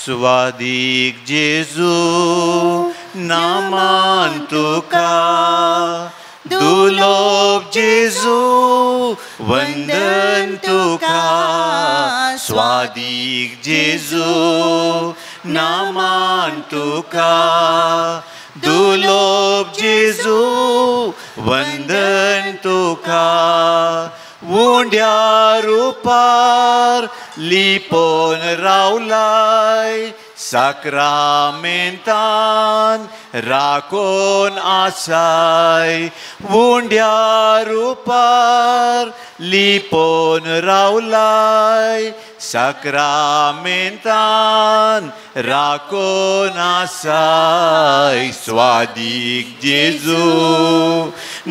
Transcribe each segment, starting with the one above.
स्वादीक जेजू नामान तुका दुलोब जेजू वंदन तुका स्वादीक जेजू नामान तुका दुलोब जेजू वंदन तुका उंड्या रुपार लिपोन रावलाय साक्रामेंतान राखोन आसाय उंड्या रुपार लिपोन रावलाय साक्रामेंतान राखोन आसाय स्वादीक जेजू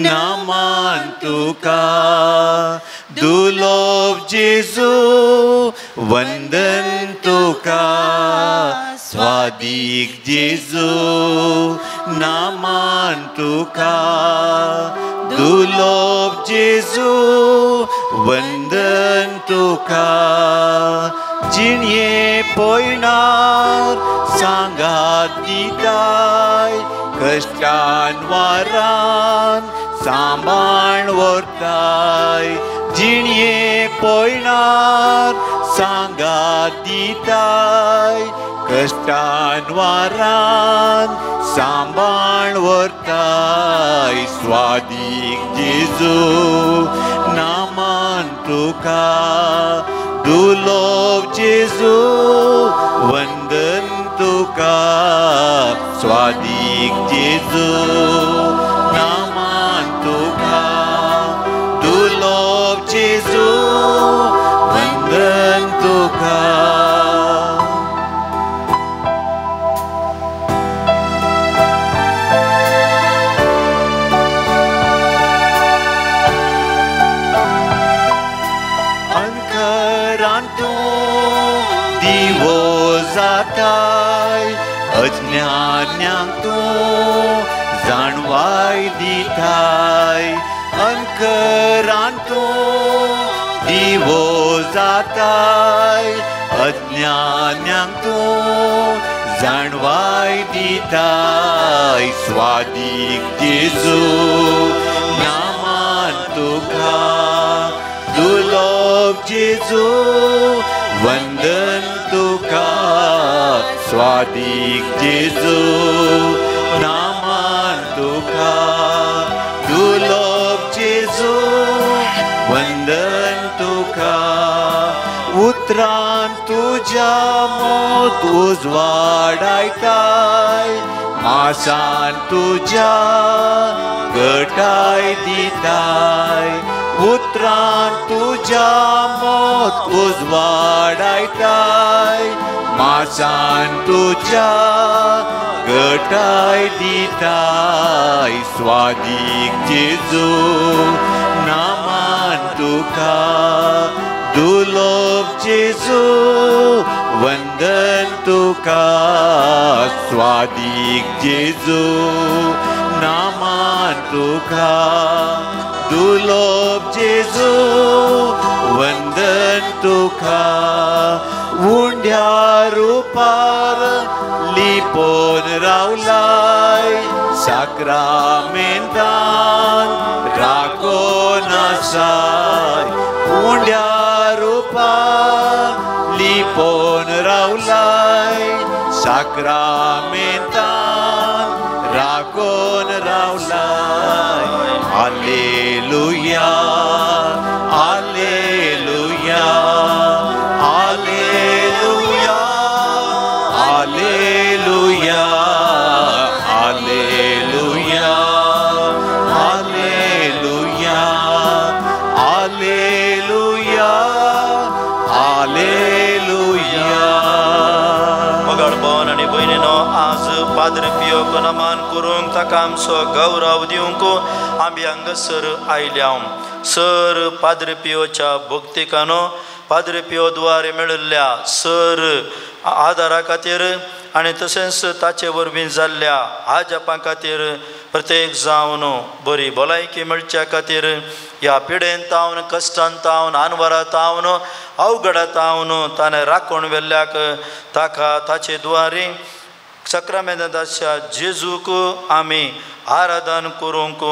नामान तुका दुलोब जेजू वंदन तुका स्वादीक जेजू नामान तुका दुलोब जेजू वंदन तुका जिणये पयणार सांगात दिताय कश्टान वारान सांबाळ व्हरताय जिणये पयणार सांगात दिताय कश्टान वारान सांबाळ व्हरताय स्वादीक जेजू नामान तुका दुलोब जेजू वंदन तुका स्वादीक जेजू नामान तुका दुलोब जेजू वंदन तुका दिवो जाताय अज्ञान्यांक तूं जाणवाय दिताय अंकरान तूं दिवो जाताय अज्ञान्यांक तूं जाणवाय दिताय स्वादीक जेजू नामान तुका दुलोब जेजू वंदन तुका स्वादीक जेजू नामान तुका दुलोब जेजू वंदन तुका उतरान तुज्या मोत उजवाडायताय मासान तुज्या घटाय दिताय उतरान तुज्या मोत उजवाडायताय मासान तुज्या घटाय दिताय स्वादीक जेजू नामान तुका दुलोब जेजू वंदन तुका स्वादीक जेजू नामान तुका दुलोब जेजू वंदन तुका उंड्या रुपार लिपोन रावलाय साक्रामेंतान राखोन आसाय उंड्या रुपार लिपोन रावलाय साक्रामेंतान राखोन रावलाय हालेलुया हालेलुया हालेलुया हालेलुया हालेलुया हालेलुया हालेलुया हालेलुया मगड बोन आणि बहिणीनो आज पाद्र पियोक नमान करूंक ताका आमचो गौरव दिवंक आमी हांगासर आयल्या सर पाद्र पियोच्या भक्तिकानो पाद्र पियो द्वारे मेळिल्ल्या सर आदारा खातीर आनी तशेंच ताचे वरवीं जाल्ल्या हाजपा खातीर प्रत्येक जावन बरी भलायकी मेळच्या खातीर ह्या पिडेन तावन कश्टान तावन अनवरां तावन अवघडा तावन ताणें राखून व्हेल्ल्याक ताका ताचे द्वारे सक्रामेंताच्या जेजूक आमी आराधन करूंक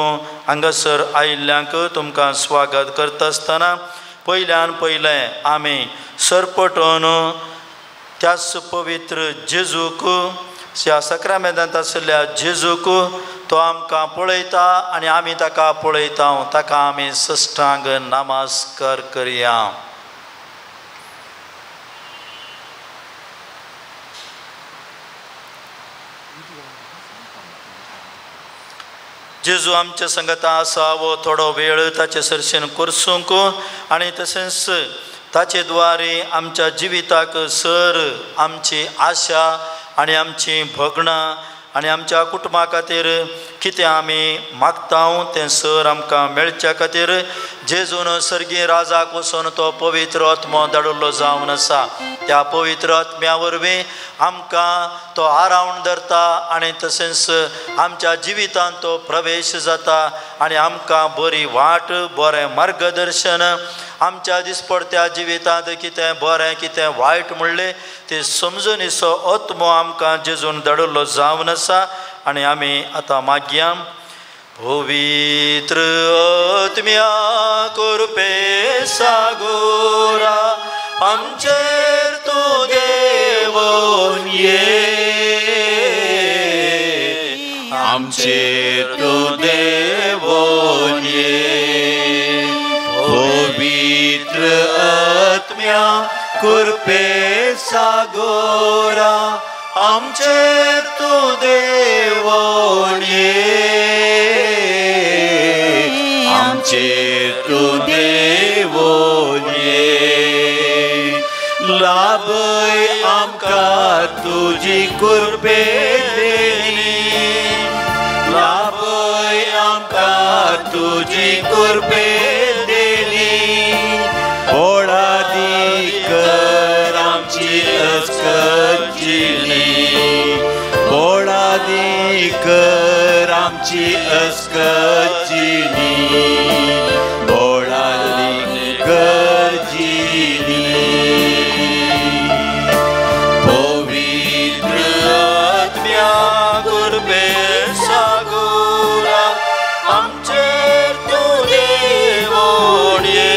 हांगासर आयिल्ल्यांक तुमकां स्वागत करता आसतना पयल्यान पयलें आमी सरपटून त्याच पवित्र जेजूक ह्या सक्रामेंतांत आशिल्ल्या जेजूक तो आमकां पळयता आनी आमी ताका पळयता ताका आमी सश्टांग नमस्कार करया. जेजू आमच्या संगता आसा वो थोडो वेळ ताचे सरशेन करसूंक आनी तशेंच ताचे द्वारे आमच्या जिविताक सर आमची आशा आनी आमची भगणां आनी आमच्या कुटुंबा खातीर कितें आमी मागता तें सर आमकां मेळच्या खातीर जेजून सर्गीय राजाक वचून तो पवित्र आत्मो धाडिल्लो जावन आसा. त्या पवित्र आत्म्या वरवीं आमकां तो आरावण धरता आनी तशेंच आमच्या जिवितांत तो प्रवेश जाता आनी आमकां बरी वाट बरें मार्गदर्शन आमच्या दिसपडत्या जिवितांत कितें बरें कितें वायट म्हणलें तें समजून इसो आत्मो आमकां जेजून धाडिल्लो जावन आसा. आनी आमी आतां मागया पवित्र आत्म्या कृपे सागोरा आमचेर तूं देवून ये, आमचेर तूं देवून ये. पवित्र आत्म्या कृपे सागोरा आमचेर तूं देवून ये, आमचेर तूं देवून ये. लाभय आमकां तुजी कृपेनी, लाभय आमकां तुजी कृपेनी. ओडादी कर आमची अस्कचिणी, ओडादी कर आमची अस्कचिणी, ओडादी कर जिणी. पवित्र आत्म्या कृपे सागोरा आमचेर तूं देवून ये,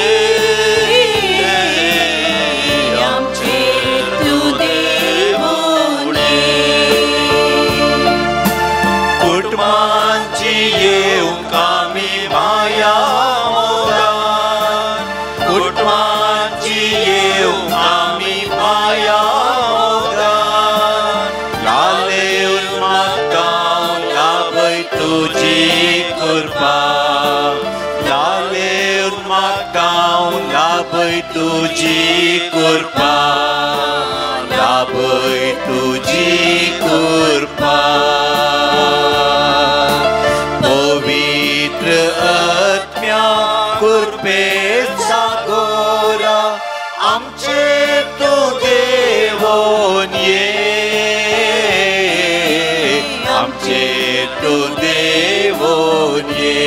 तुझी कृपा, लाभय तुझी कृपा. पवित्र आत्म्या कृपे सागोरा आमचेर तूं देवून ये, आमचेर तूं देवून ये.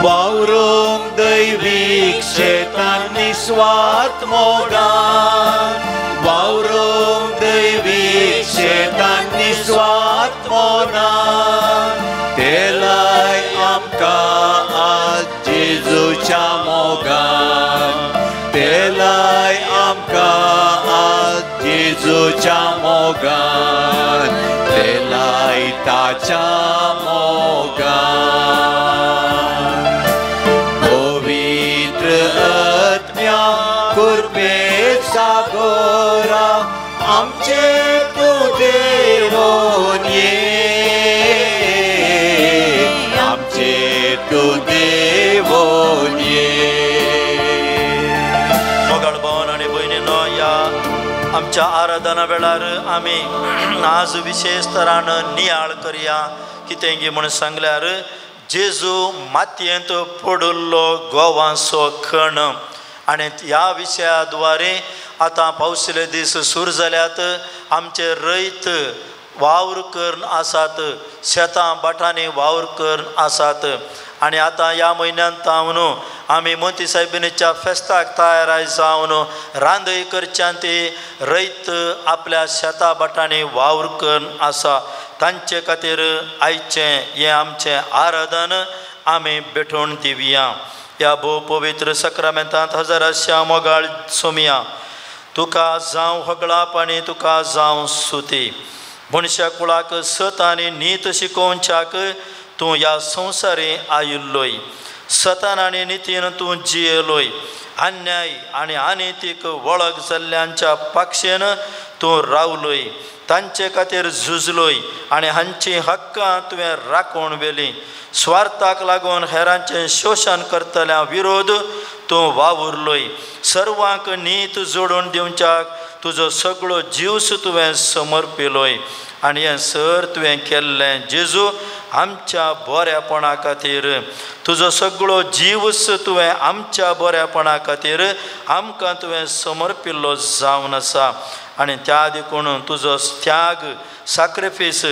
वावरूंक दैवीक शेतान निस्वार्थ मोगान, वावरूंक दैवीक शेतान निस्वार्थ मोगान. तेलाय आमकां आज जेजूच्या मोगान, तेलाय आमकां आज जेजूच्या मोगान, तेलाय ताच्या मोगान. कृपे सागोरा आमचेर तूं देवून ये, आमचेर तूं देवून ये. मोगाळ भावन आनी भयणीनो, ह्या आमच्या आराधना वेळार आमी आज विशेष तरान नियाळ करया. कितें गी म्हूण सांगल्यार जेजू मातयेंत पडुल्लो गोवांचो खण आनी ह्या विशया द्वारे आतां पावसिले दीस सुरू जाल्यात. आमचे रैत वावर करून आसात, शेतां बाटांनी वावर करून आसात. आणि आता या म्हयन्यांत न्हू आमी मोती सायबिणीच्या फेस्ताक तयार जावन रांदय करच्यान ते रैत आपल्या शेता बाटांनी वावर करून आसा. तांचे खातीर आयचें हें आमचें आराधन आमी भेटोवन दिवया. ह्या भोव पवित्र सक्रामेंतांत हजारांच्या मोगाळ सोमया तुका जावं हगळाप आनी तुका जावं स्तुती. मनशा कुळाक सत आनी नीत शिकोवच्याक तूं ह्या संवसारी आयिल्लोय. सतान आनी नितीन तूं जियेलोय. अन्याय आनी अनितीक वळख जाल्ल्यांच्या पक्षेन तूं रावलोय. तांचे खातीर झुजलोय आनी हांची हक्कां तुवें राखून व्हेलीं. स्वार्थाक लागून हेरांचें शोशण करतल्या विरोध तूं वावुरलोय. सर्वांक नीत जोडून दिवच्याक तुजो सगळो जीवस तुवें समर्पिलोय. आनी हें सर तुवें केल्लें जेजू आमच्या बऱ्यापणा खातीर. तुजो सगळो जीवस तुवें आमच्या बऱ्यापणा खातीर आमकां तुवें समर्पिल्लो जावन आसा. आनी त्या देखून तुजो त्याग सॅक्रिफीस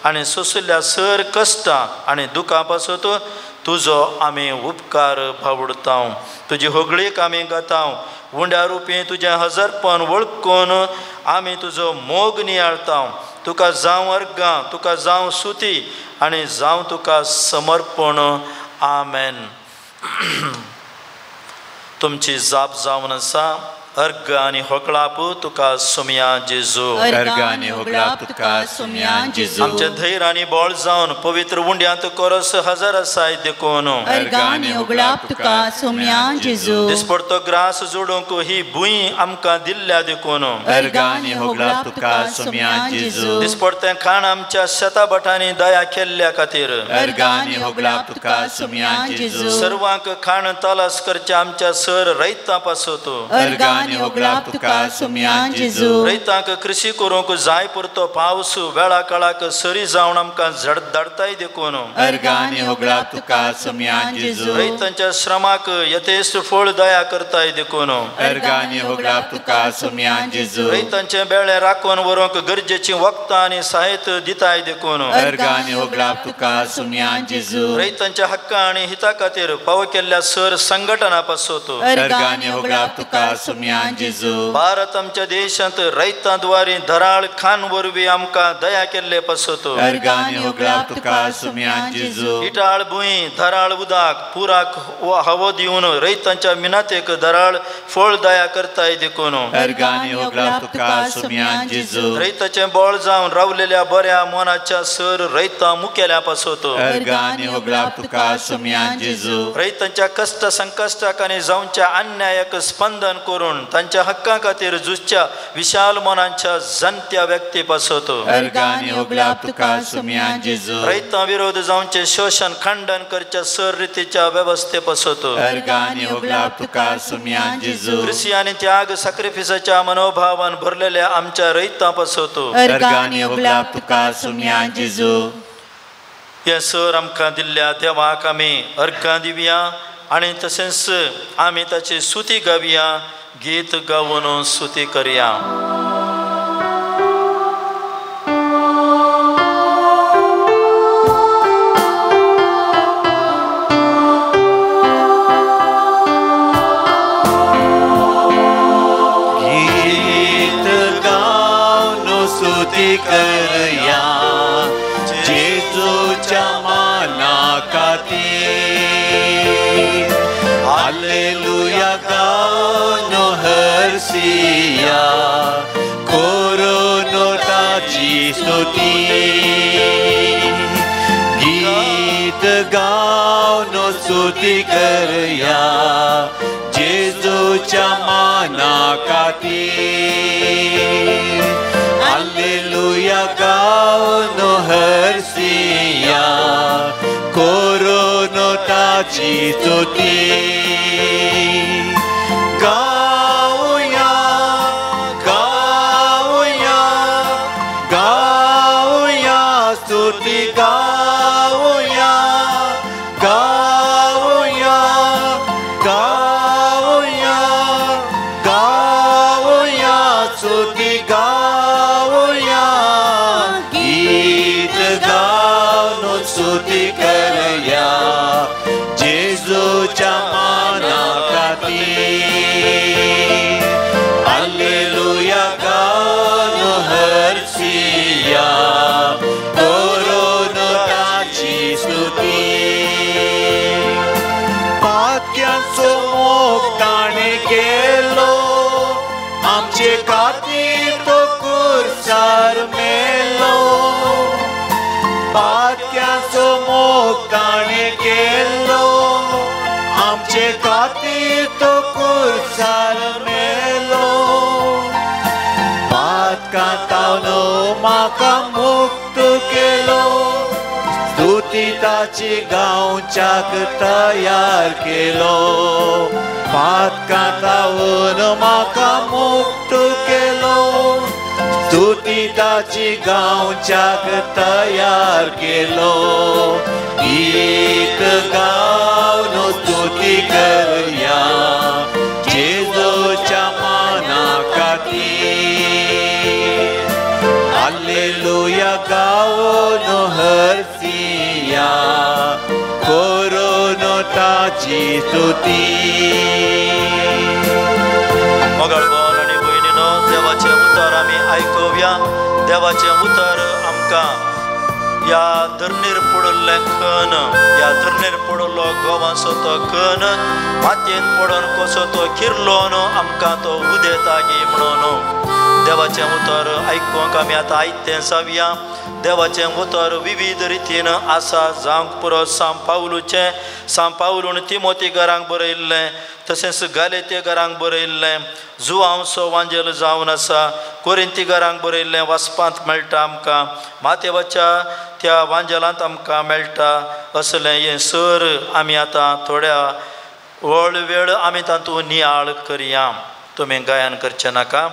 आनी सोंसिल्ल्या सर कश्टां आनी दुखां पासत तुजो आमी उपकार भावुरतांव. तुजी होगळीक आमी गातांव. उंड्या रुपी तुजें हजरपण वळखून आमी तुजो मोग नियाळतांव. तुका जावं अर्गां, तुका जावं स्तुती आनी जावं तुका समर्पण. आमेन. तुमची जाप जावन आसा. अर्ग आनी होगळाप तुका सोमया जेजू. आमचें धैर्य आनी बळ जावन पवित्र उंड्यांत कोरस हजार आसाय देखून दिसपडतो ग्रास जोडूंक ही भुंय आमकां दिल्ल्या देखून दिसपडतें खाण आमच्या शेता बटांनी दया केल्ल्या खातीर सर्वांक खाण तलास करचे आमच्या सर रैतां पासत रैतांक कृषी करूंक जाय पुरतो पावस वेळा काळाक सरी जावन आमकां धाडताय देखून रैतांच्या श्रमाक यथेश्ट फळ दया करताय देखून रैतांचे बेळे राखून व्हरूंक गरजेची वखदां आनी साहित्य दिताय देखून रैतांच्या हक्कां आनी हिता खातीर फावो केल्ल्या सर संघटना पासत भारत आमच्या देशांत रैतांद्वारे धराळ खान वरवीं आमकां दया केल्ले पासत इटाळ भुंय धराळ उदक पुराक हवो दिवन रैतांच्या मिनातेक धराळ फळ दया करताय देखून रैताचें बळ जावन रावलेल्या बऱ्या मनाच्या सर रैतां मुखेल्या पासत रैतांच्या कश्ट संकश्टाक आनी जावच्या अन्यायाक स्पंदन करून तांच्या हक्कां खातीर झुजच्या विशाल मनांच्या जाणट्या व्यक्ती पासत रैतां विरोध जावचे शोषण खंडन करच्या सर रितीच्या वेवस्थे पासत कृषी आनी त्याग सॅक्रिफिसाच्या मनोभावान भरलेल्या आमच्या रैतां पासत हे सर आमकां दिल्ल्या देवाक आमी अर्गां दिवया आनी तशेंच आमी ताची स्तुती गावया. गीत गावन स्तुती करया. गीत गावन स्तुती करया जेजूच्या माना खातीर. हालेलुया गावनो हरसिया कोरोनो ताची स्तुती. गीत गावनो स्तुती करया जेजूच्या माना खातीर. हालेलुया गावनो हरसिया कोरोनो ताची स्तुती. गाऊया गाऊया गाऊया स्तुती गाऊया गाऊया गाऊया गाऊया स्तुती गाऊया. खातीर तो कुर्सार मेलो पातक्यांचो मोग ताणें केलो आमचे खातीर तो कुर्सार मेलो पातकां तावलो म्हाका मुक्त केलो स्तुती ताची गावच्याक तयार केलो पातकां तावून म्हाका मुक्त केलो स्तुती ताची गावच्याक तयार केलो एक गावन स्तुती करुया जेजूच्या माना खातीर हालेलुया गावन हरसिया करून ताची स्तुती मोगाळ भावन आनी भयणीनो देवाचें उतर आमी आयकुया देवाचें उतर आमकां या धरणीर पडल्लें कण या धरणीर पडलो गोवांचो तो कण मातयेंत पडोन कसो तो किरलो न्हू आमकां तो उदेता गे म्हणून देवाचें उतर आयकूंक आमी आतां आयतें जावया देवाचें उतर विविध रितीन आसा जावंक पुरो सांत पावलून तिमोथी घरांक बरयल्लें तशेंच गालेते घरांक बरयल्लें जुआंवचो वांजेल जावन आसा कोरिंती घरांक बरयल्लें वाचपांत मेळटा आमकां मातेवाच्या त्या वांजेलांत आमकां मेळटा असलें हें सर आमी आतां थोड्या वेळ आमी तातूंत नियाळ करया तुमी गायन करचें नाका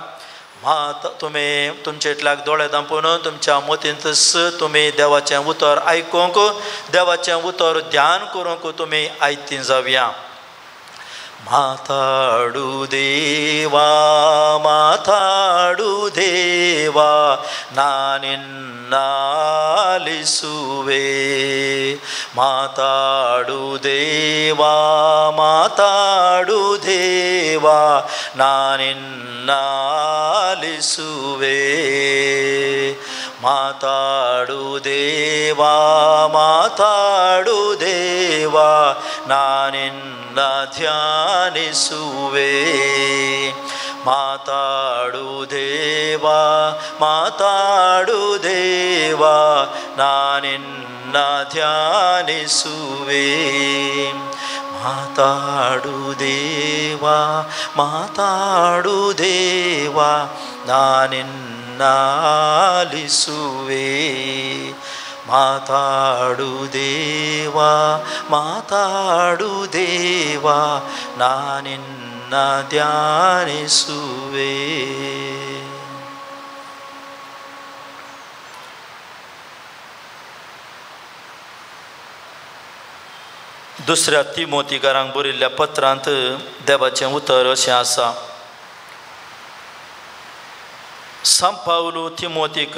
तुमी तुमचेटल्याक दोळे धांपून तुमच्या मोतींतच तुमी देवाचें उतर आयकूंक देवाचें उतर ध्यान करूंक तुमी आयतीं जावया माताडू देवा नानिन्नालिसुवे माताडू देवा नानिन्नालिसुवे माताडू देवा नानिन्न ध्यानिसुवे माताडू देवा नानिन्न ध्यानिसुवे माताडू देवा नानिन्नालिसुवे माताडू देवा नानिन्न ध्यानिसुवे दुसऱ्या तिमोथी घरांक बरयल्ल्या पत्रांत देवाचें उतर अशें आसा सांत पावलू तिमोथीक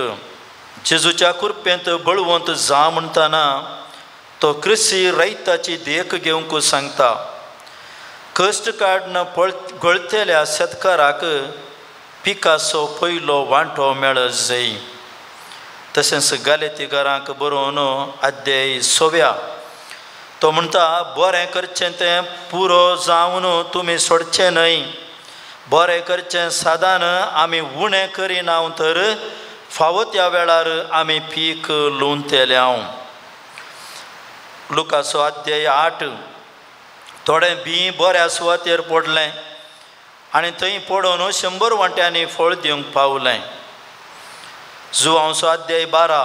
जेजूच्या कृपेंत बळवंत जा म्हणटना तो क्रिस्ती रैताची देख घेवंक सांगता कश्ट काडन गळतेल्या शेतकाराक पिकाचो पयलो वांटो मेळत जाय तशेंच गालेती घरांक बरोवन अध्याय 6 तो म्हणटा बरें करचें तें पुरो जावन तुमी सोडचें न्हय बरें करचें सादान आमी उणें करिना तर फावो त्या वेळार आमी पीक लुंतेल्या लुकाचो अध्याय 8 थोडें बी बऱ्या सुवातेर पडलें आनी थंय पडोवन 100 वांट्यांनी फळ दिवंक पावलें जुआंवचो अध्याय 12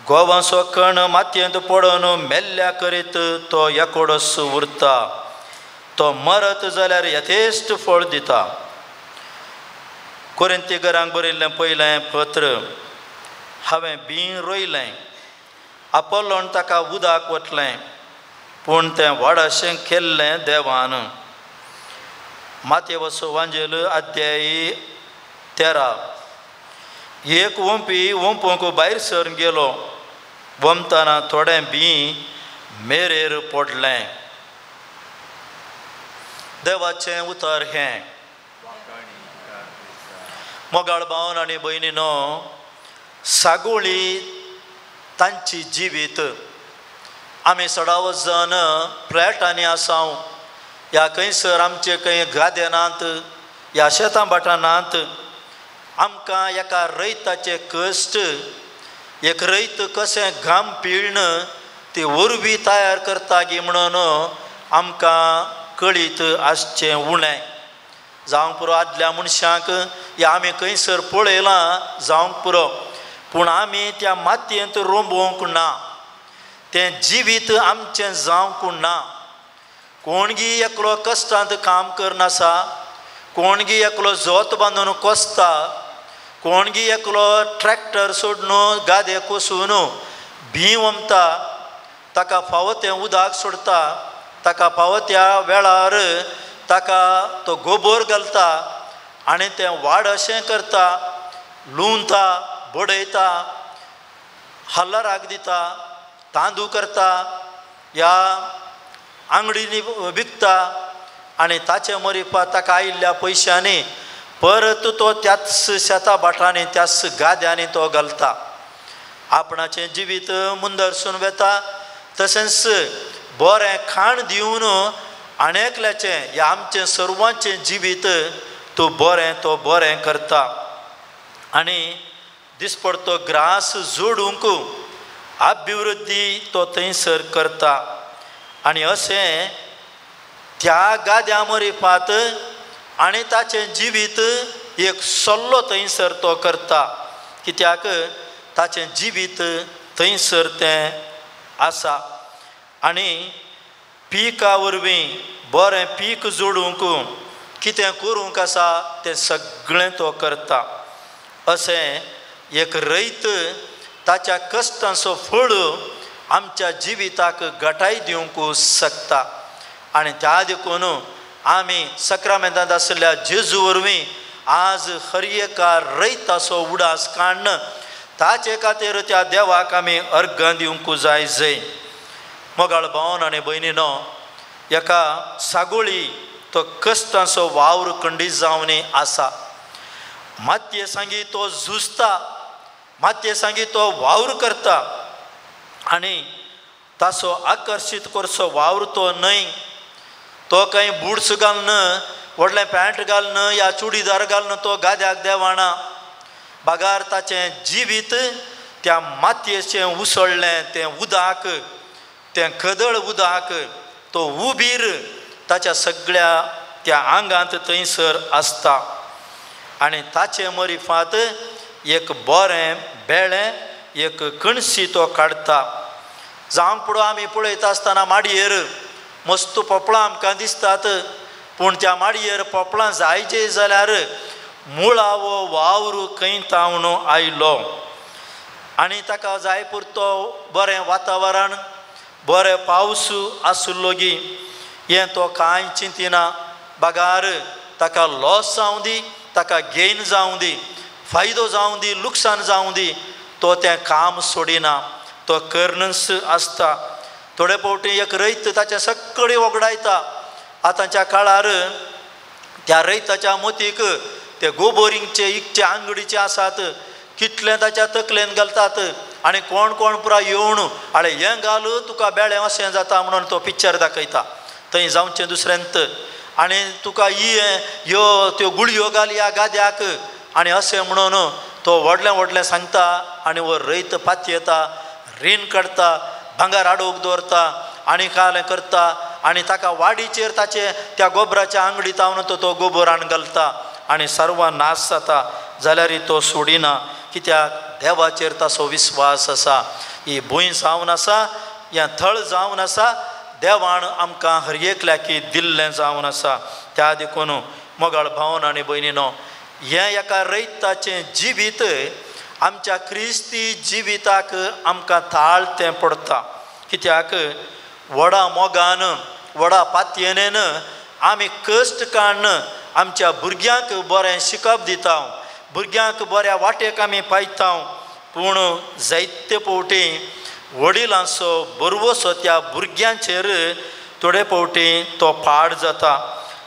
गोवांचो कण मातयेंत पडोवन मेल्ल्या करीत तो एकोडोस उरता तो मरत जाल्यार यथेश्ट फळ दिता कोरिंती घरांक बरयल्लें पयलें पत्र हांवें बी रोयलें आपोलोन ताका उदक वतलें पूण तें व्हडशें केल्लें देवान मातेवाचो वांजेल अध्याय 13 एक वंपी वंपूंक भायर सर गेलो वमतना थोडें बी मेरेर पडलें देवाचें उतर हें मोगाळ भावन आनी भयणीनो सागोळी तांची जिवीत आमी सडावत जावन फ्लॅटांनी आसाव या खंयसर आमचे खंय गाद्या नात या शेतां भाटां नात आमकां एका रयताचे कश्ट, एक रयत कशें घाम पिळणं ते वरवीं तयार करता गी म्हणून आमकां कळीत आसचें उणें. जावंक पुरो आदल्या मनशांक हें आमी खंयसर पळयलां जावंक पुरो, पूण आमी त्या मातयेंत रोंबोवंक ना, तें जिवीत आमचें जावंक ना. कोणगी एकलो कश्टांत काम करनासा, कोणगी एकलो जोत बांदून कोसता, कोणगी एकलो ट्रॅक्टर सोडून गादे कोसून भी वमता, ताका फावो तें उदक सोडता, ताका फावो त्या वेळार ताका तो गोबोर घालता आनी तें वाड अशें करता, लुंवता, बडयता, हल्लराक दिता, तांदूळ करता, ह्या आंगडीनी विकता आनी ताचे मरिपा ताका आयिल्ल्या पयशांनी परत तो त्याच शेता भाटांनी त्याच गाद्यांनी तो घालता. आपणाचें जिवीत मुंदरसून वेता, तशेंच बरें खाण दिवन आनेकल्याचें ह्या आमचें सर्वांचें जिवीत तो बरें करता. आनी दिसपडतो ग्रास जोडूंक अभिवृद्धी तो थंयसर करता. आनी अशें त्या गाद्या मरिपात आनी ताचें जिवीत एक सल्लो थंयसर तो करता, कित्याक ताचें जिवीत थंयसर तें आसा. आनी पिका वरवीं बरें पीक जोडूंक कितें करूंक आसा तें सगळें तो करता. अशें एक रयत ताच्या कश्टांचो फळ आमच्या जिविताक घटाय दिवंक शकता. आनी त्या देखून आमी सक्रामेंतांत आशिल्ल्या जेजू वरवीं आज हर एका रयताचो उडास काडन ताचे खातीर त्या देवाक आमी अर्घ दिवंक जाय. मोगाळ भावन आनी भयणीनो, एका सागोळी तो कश्टांचो वावर खंडीत जावन आसा. मातये सांगी तो झुजता, मातये सांगी तो वावर करता आनी ताचो आकर्शीत करचो वावर तो न्हय. तो खंय बुट्स घालन, व्हडलें पॅन्ट घालन या चुडीदार घालन तो गाद्याक देवाना. बागार ताचें जिवीत त्या मातयेचें उसळ्ळें तें उदक, तें कदळ उदक तो उबीर ताच्या सगळ्या त्या आंगांत थंयसर आसता. आनी ताचे मरिफात एक बरें बेळें एक कणसी तो काडटा. जावंक पुरो आमी पळयता आसतना माडयेर मस्त पोपळां आमकां दिसतात, पूण त्या माडयेर पोपळां जायचे जाल्यार मुळावो वावर खंय तावन आयलो आनी ताका जाय पुरतो बरें वातावरण, बरें पावस आसलो गी हें तो कांय चिंतिना. बागार ताका लॉस जावं दी, ताका गेन जावं दी, फायदो जावं दी, लुकसाण जावं दी, तो तें काम सोडिना, तो कर्नस आसता. थोडे फावटी एक रयत ताचे सगळें वगडायता. आतांच्या काळार त्या रयताच्या मतीक ते गोबोरींगचे इकचे आंगडीचे आसात, कितले ताच्या तकलेन घालतात आनी कोण कोण पुरा येवन आळे हें घाल तुका बेळें अशें जाता म्हणून तो पिक्चर दाखयता. थंय जावचें दुसऱ्यांत आनी तुका ह्यो त्यो गुळयो घाल ह्या गाद्याक आनी अशें म्हणून तो व्हडलें व्हडलें सांगता. आनी वो रयत पाती येता, रीण काडता, भांगार आडोवक दवरता आनी कालें करता आनी ताका वाडीचेर ताचे त्या गोबराच्या आंगडी तावन तो गोबोरान घालता आनी सर्वां नाश जाता. जाल्यार तो सोडिना, कित्याक देवाचेर ताचो विस्वास आसा. ही भूंय जावन आसा, हें थळ जावन आसा, देवान आमकां हर एकल्याकी दिल्लें जावन आसा. त्या देखून मोगाळ भावन आनी भयणीनो, हें एका रयताचें जिवीत आमच्या क्रिस्ती जिविताक आमकां ताळतें पडटा. कित्याक व्हडा मोगान, व्हडा पातयेन आमी कश्ट काडन आमच्या भुरग्यांक बरें शिकप दिता, भुरग्यांक बऱ्या वाटेक आमी पायता. पूण जायते फावटी वडिलांचो बरवसो त्या भुरग्यांचेर थोडे फावटी तो पाड जाता.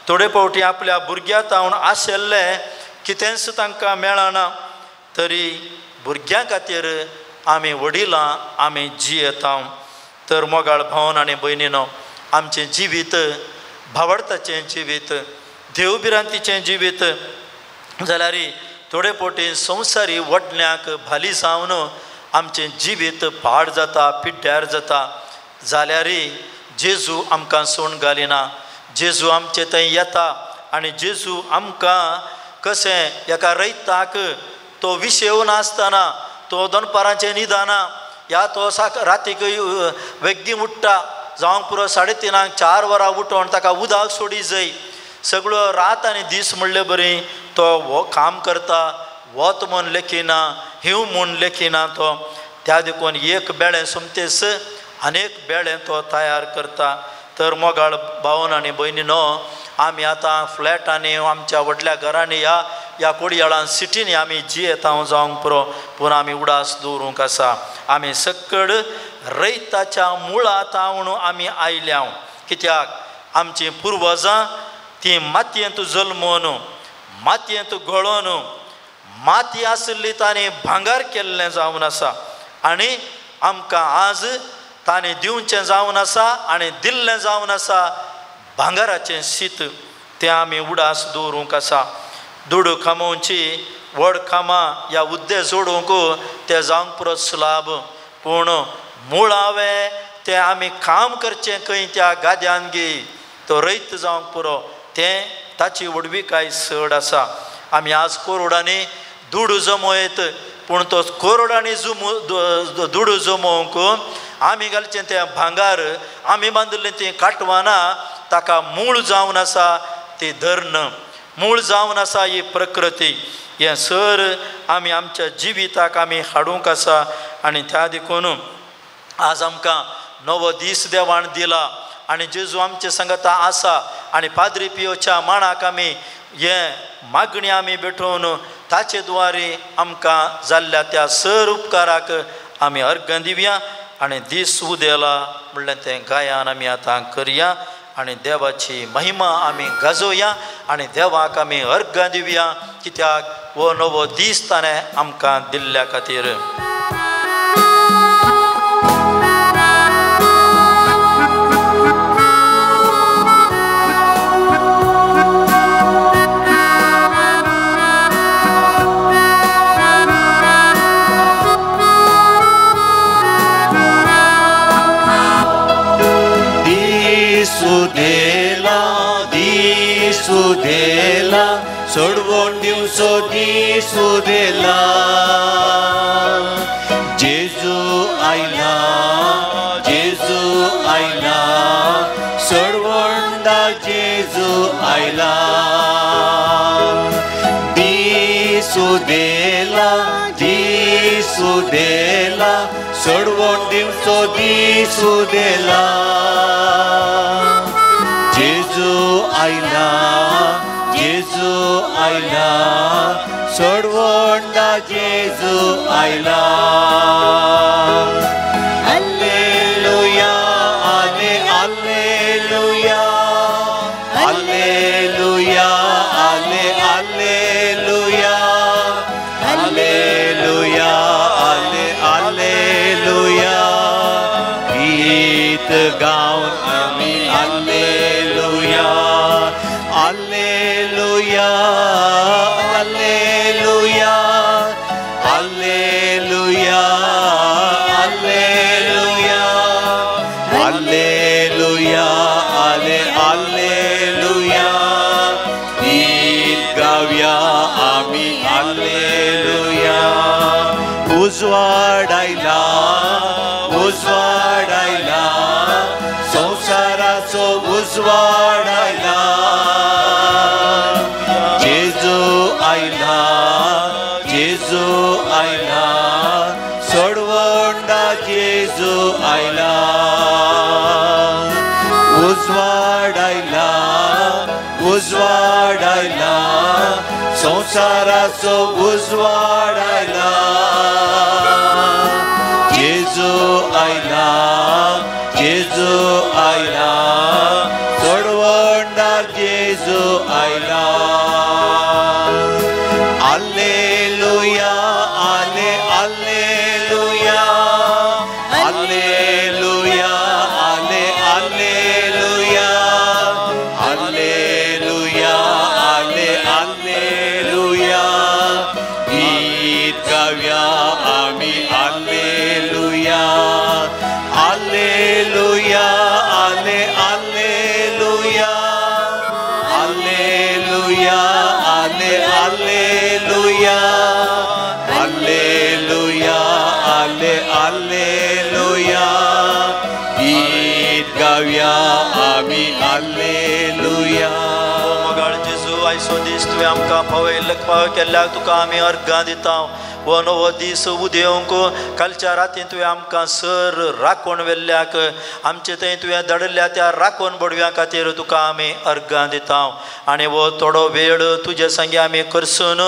थोडे फावटी आपल्या भुरग्यां तावन आशिल्लें कितेंच तांकां मेळना, तरी भुरग्यां खातीर आमी वडिलां आमी जियेता. तर मोगाळ भावन आनी भयणीनो, आमचें जिवीत भावार्थाचें जिवीत, देवबिरांतीचें जिवीत जाल्यार थोडे पोटी संवसारी वडण्याक भाली जावन आमचें जिवीत पाड जाता, पिड्ड्यार जाता जाल्यारय जेजू आमकां सोड घालिना. जेजू आमचे थंय येता आनी जेजू आमकां कशें एका रैताक तो विशेव नासतना तो दनपाराचें न्हिदना या तो रातीक वेग्गी उठ्ठा जावंक पुरो 3:30 4 वरां उठोवन ताका उदक सोडी जाय. सगळो रात आनी दीस म्हणले बरी तो हो काम करता, वत म्हूण लेखिना, हिव म्हूण लेखिना. तो त्या देखून एक बेळें सोमतेस अनेक बेळें तो तयार करता. तर मोगाळ भावन आनी भयणीनो, आमी आतां फ्लॅटांनी आमच्या व्हडल्या घरांनी या कोडयाळान सिटींनी आमी जियेता जावंक पुरो, पूण आमी उडास दवरूंक आसा. आमी सक्कड रैताच्या मुळांत आवन आमी आयल्या. कित्याक आमची पुर्वजां ती मातयेंत जल्मोवन, मातयेंत घोळोवन, माती आसली तांणी भांगार केल्लें जावन आसा आनी आमकां आज तांणी दिवचें जावन आसा आनी दिल्लें जावन आसा भांगाराचें शीत. तें आमी उडास दवरूंक आसा. दुडू कामोवची व्हड कामां ह्या उद्देश जोडूंक ते जावंक पुरो सुलाभ, पूण मुळावें तें आमी काम करचें खंय त्या गाद्यान घे. तो रैत जावंक पुरो तें ताची वडविकाय चड आसा. आमी आज कोरोडांनी दुडू जमयत, पूण तो कोरोडांनी दुडू जमोवंक आमी घालचें तें भांगार, आमी बांदिल्लीं तीं काटवाना, ताका मूळ जावन आसा ती धर्ण, मूळ जावन आसा ही प्रकृती. हें सर आमी आमच्या जिविताक आमी हाडूंक आसा. आनी त्या देखून आज आमकां नवो दीस देवान दिला आनी जेजू आमचे सांगता आसा. आनी पाद्री पियोच्या मांडाक आमी हें मागणी आमी भेटोवन ताचे द्वारे आमकां जाल्ल्या त्या सर उपकाराक आमी अर्घ दिवया आनी दीस उदेला म्हणलें तें गायन आमी आतां करया आनी देवाची महिमा आमी गाजोवया आनी देवाक आमी अर्घ दिवया, कित्याक हो नवो दीस ताणें आमकां दिल्ल्या खातीर. दिसुदेला सोडवून दिवचो दिसुदेला. जेजू आयला, जेजू आयला, सोडवंडा जेजू आयला. दिसुदेला, दिसुदेला, सोडवून दिवचो दिसुदेला. जेजू आयला, जेजू आयला, सोडवंडा जेजू आयला. हालेलुया, आले हालेलुया, हालेलुया, आले हालेलुया, हालेलुया, आले हालेलुया. गीत गाऊन आमी हालेलुया, हालेलुया, हालेलुया, हालेलुया, हालेलुया, हालेलुया, आले हालेलुया. गीत गावया आमी हालेलुया. उजवाड आयला, उजवाड आयला, संसाराचो उजवाड आयला. जेजू आयला, जेजू आयला, सोडवंडा जेजू आयला. उजवाड आयला, उजवाड आयला, संसाराचो उजवाड आयला. जेजू आयला, जेजू आयला, सोडवंडा जेजू आयला. हालेलुया, आले हालेलुया, हालेलुया, आले हालेलुया, हालेलुया, आले हालेलुया. गाऊया आम्ही हालेलुया हालेलुया आले हालेलुया हालेलुया आले हालेलुया हालेलुया आले हालेलुया गीत गाऊया आम्ही हालेलुया. मगाळ जेजू आयसो दीस तुवें आमकां फावयल्लो पाव केल्ल्याक तुका आमी अर्गां दिता. वो नवो दीस उदेवंक कालच्या रातीन तुवें आमकां सर राखण वेल्ल्याक आमचे थंय तुवें धाडिल्ल्या त्या राखण बडव्या खातीर तुका आमी अर्गां दिता. आनी वो थोडो वेळ तुजे संगे आमी करसून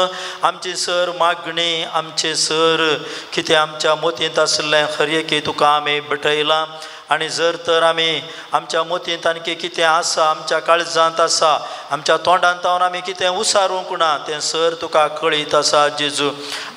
आमची सर मागणी आमचे सर कितें आमच्या मोतींत आसलें खरें तुका आमी भेटयलां. आनी जर तर आमी आमच्या मोतींत आनी कितें आसा आमच्या काळजांत आसा आमच्या तोंडांत तावन आमी कितें उसारूंक ना तें सर तुका कळीत आसा जेजू.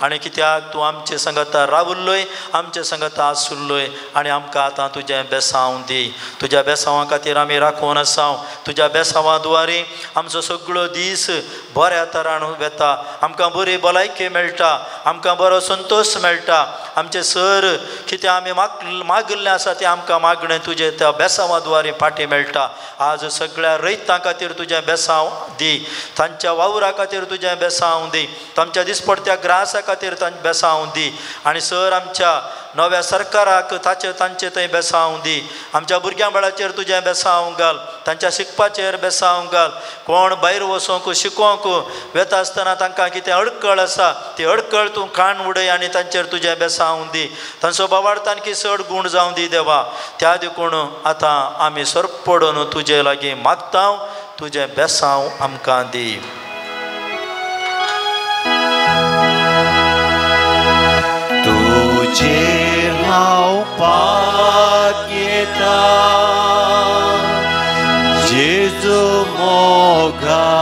आनी कित्याक तूं आमचे संगत रावल्लोय आमचे संगत आसुल्लोय आनी आमकां आतां तुजें बेसांव दी. तुज्या बेसांवा खातीर आमी राखून आसाव. तुज्या बेसांवा द्वारे आमचो सगळो दीस बऱ्या तरान वेता. आमकां बरी भलायकी मेळटा आमकां बरो संतोश मेळटा. आमचे सर कितें आमी मागिल्लें आसा तें आमकां मागणें तुजें त्या बेसांवा द्वारे फाटीं मेळटा. आज सगळ्या रैतां खातीर तुजें बेसांव दी. तांच्या वावरा खातीर तुजें बेसांव दी. तांच्या दिसपडत्या ग्रासा खातीर तांचें बेसांव दी. आनी सर आमच्या नव्या सरकाराक तांचे थंय बेसांव दी. आमच्या भुरग्यां बाळाचेर तुजें बेसांव घाल. तांच्या शिकपाचेर बेसांव घाल. कोण भायर वचोंक शिकोवंक वेता आसतना तांकां कितें अडकळ आसा ती अडकळ तूं काण उडय आनी तांचेर तुजें बेसांव दी. तांचो बोवाळतान की चड गूण जावं दी देवा. त्या देखून आतां आमी सरपडून तुजे लागीं मागता. तुजें बेसांव आमकां दी. तुजेर हांव पात येता जेजू मोगाडा.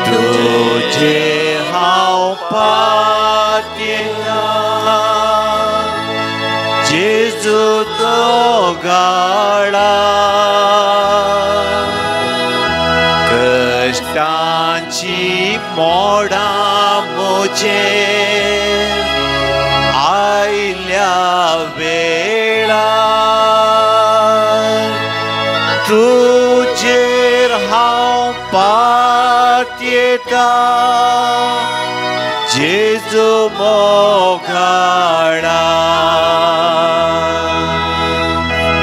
तुजेर हांव पात येता जेजू दोगाडा. कश्टांची मोडां म्हजेर आयल्या वेळार तुजेर हांव पात येता जेजू मोगाडा.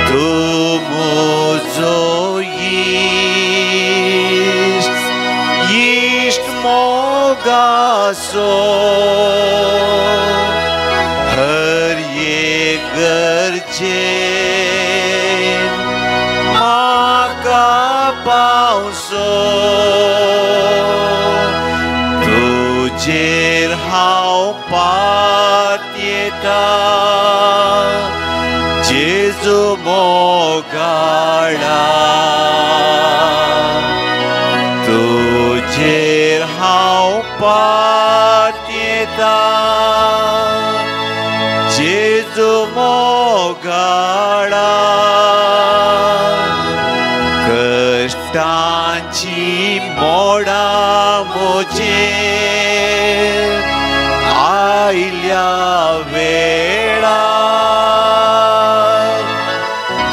तूं म्हजो इश्ट मोगासो हर एक गरजेन म्हाका पावसो. तुजेर हांव पात येता जेजू मोगाडा. तुजेर हांव पात येता जेजू मोगाडा. कश्टांची मोडां म्हजेर आयल्या वेळार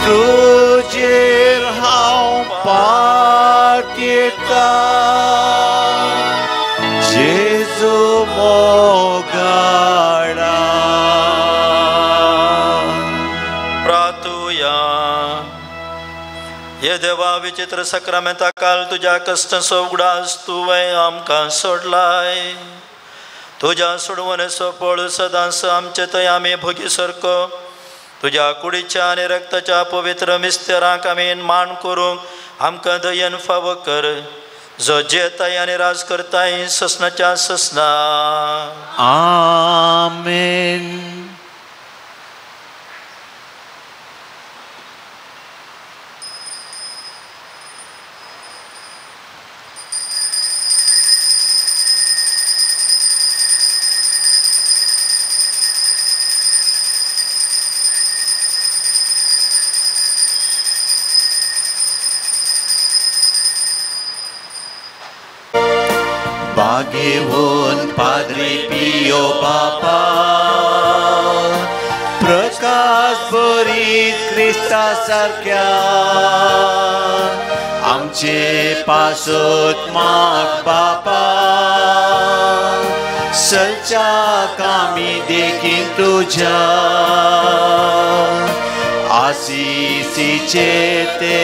तुजेर हांव पात येता जेजू मोगाडा. प्रार्थुया. हे देवा विचित्र सक्रामेंता काल तुज्या कश्टांचो उगडास तुवें आमकां सोडलाय. तुज्या सोडवणेचो फळ सदांच आमचे थंय आमी भोगी सारको तुज्या कुडीच्या आनी रक्ताच्या पवित्र मिस्तेराक आमी मान करूंक आमकां दयेन फाव कर. जो जेताय आनी राज करताय ससनाच्या ससना. आमेन. बागेवून पाद्री पियो बापा प्रकाश बरीत क्रिस्ता सारख्या आमचे पासोत माग बापा सलच्या कामी देखीन तुझ्या आशिषीचे ते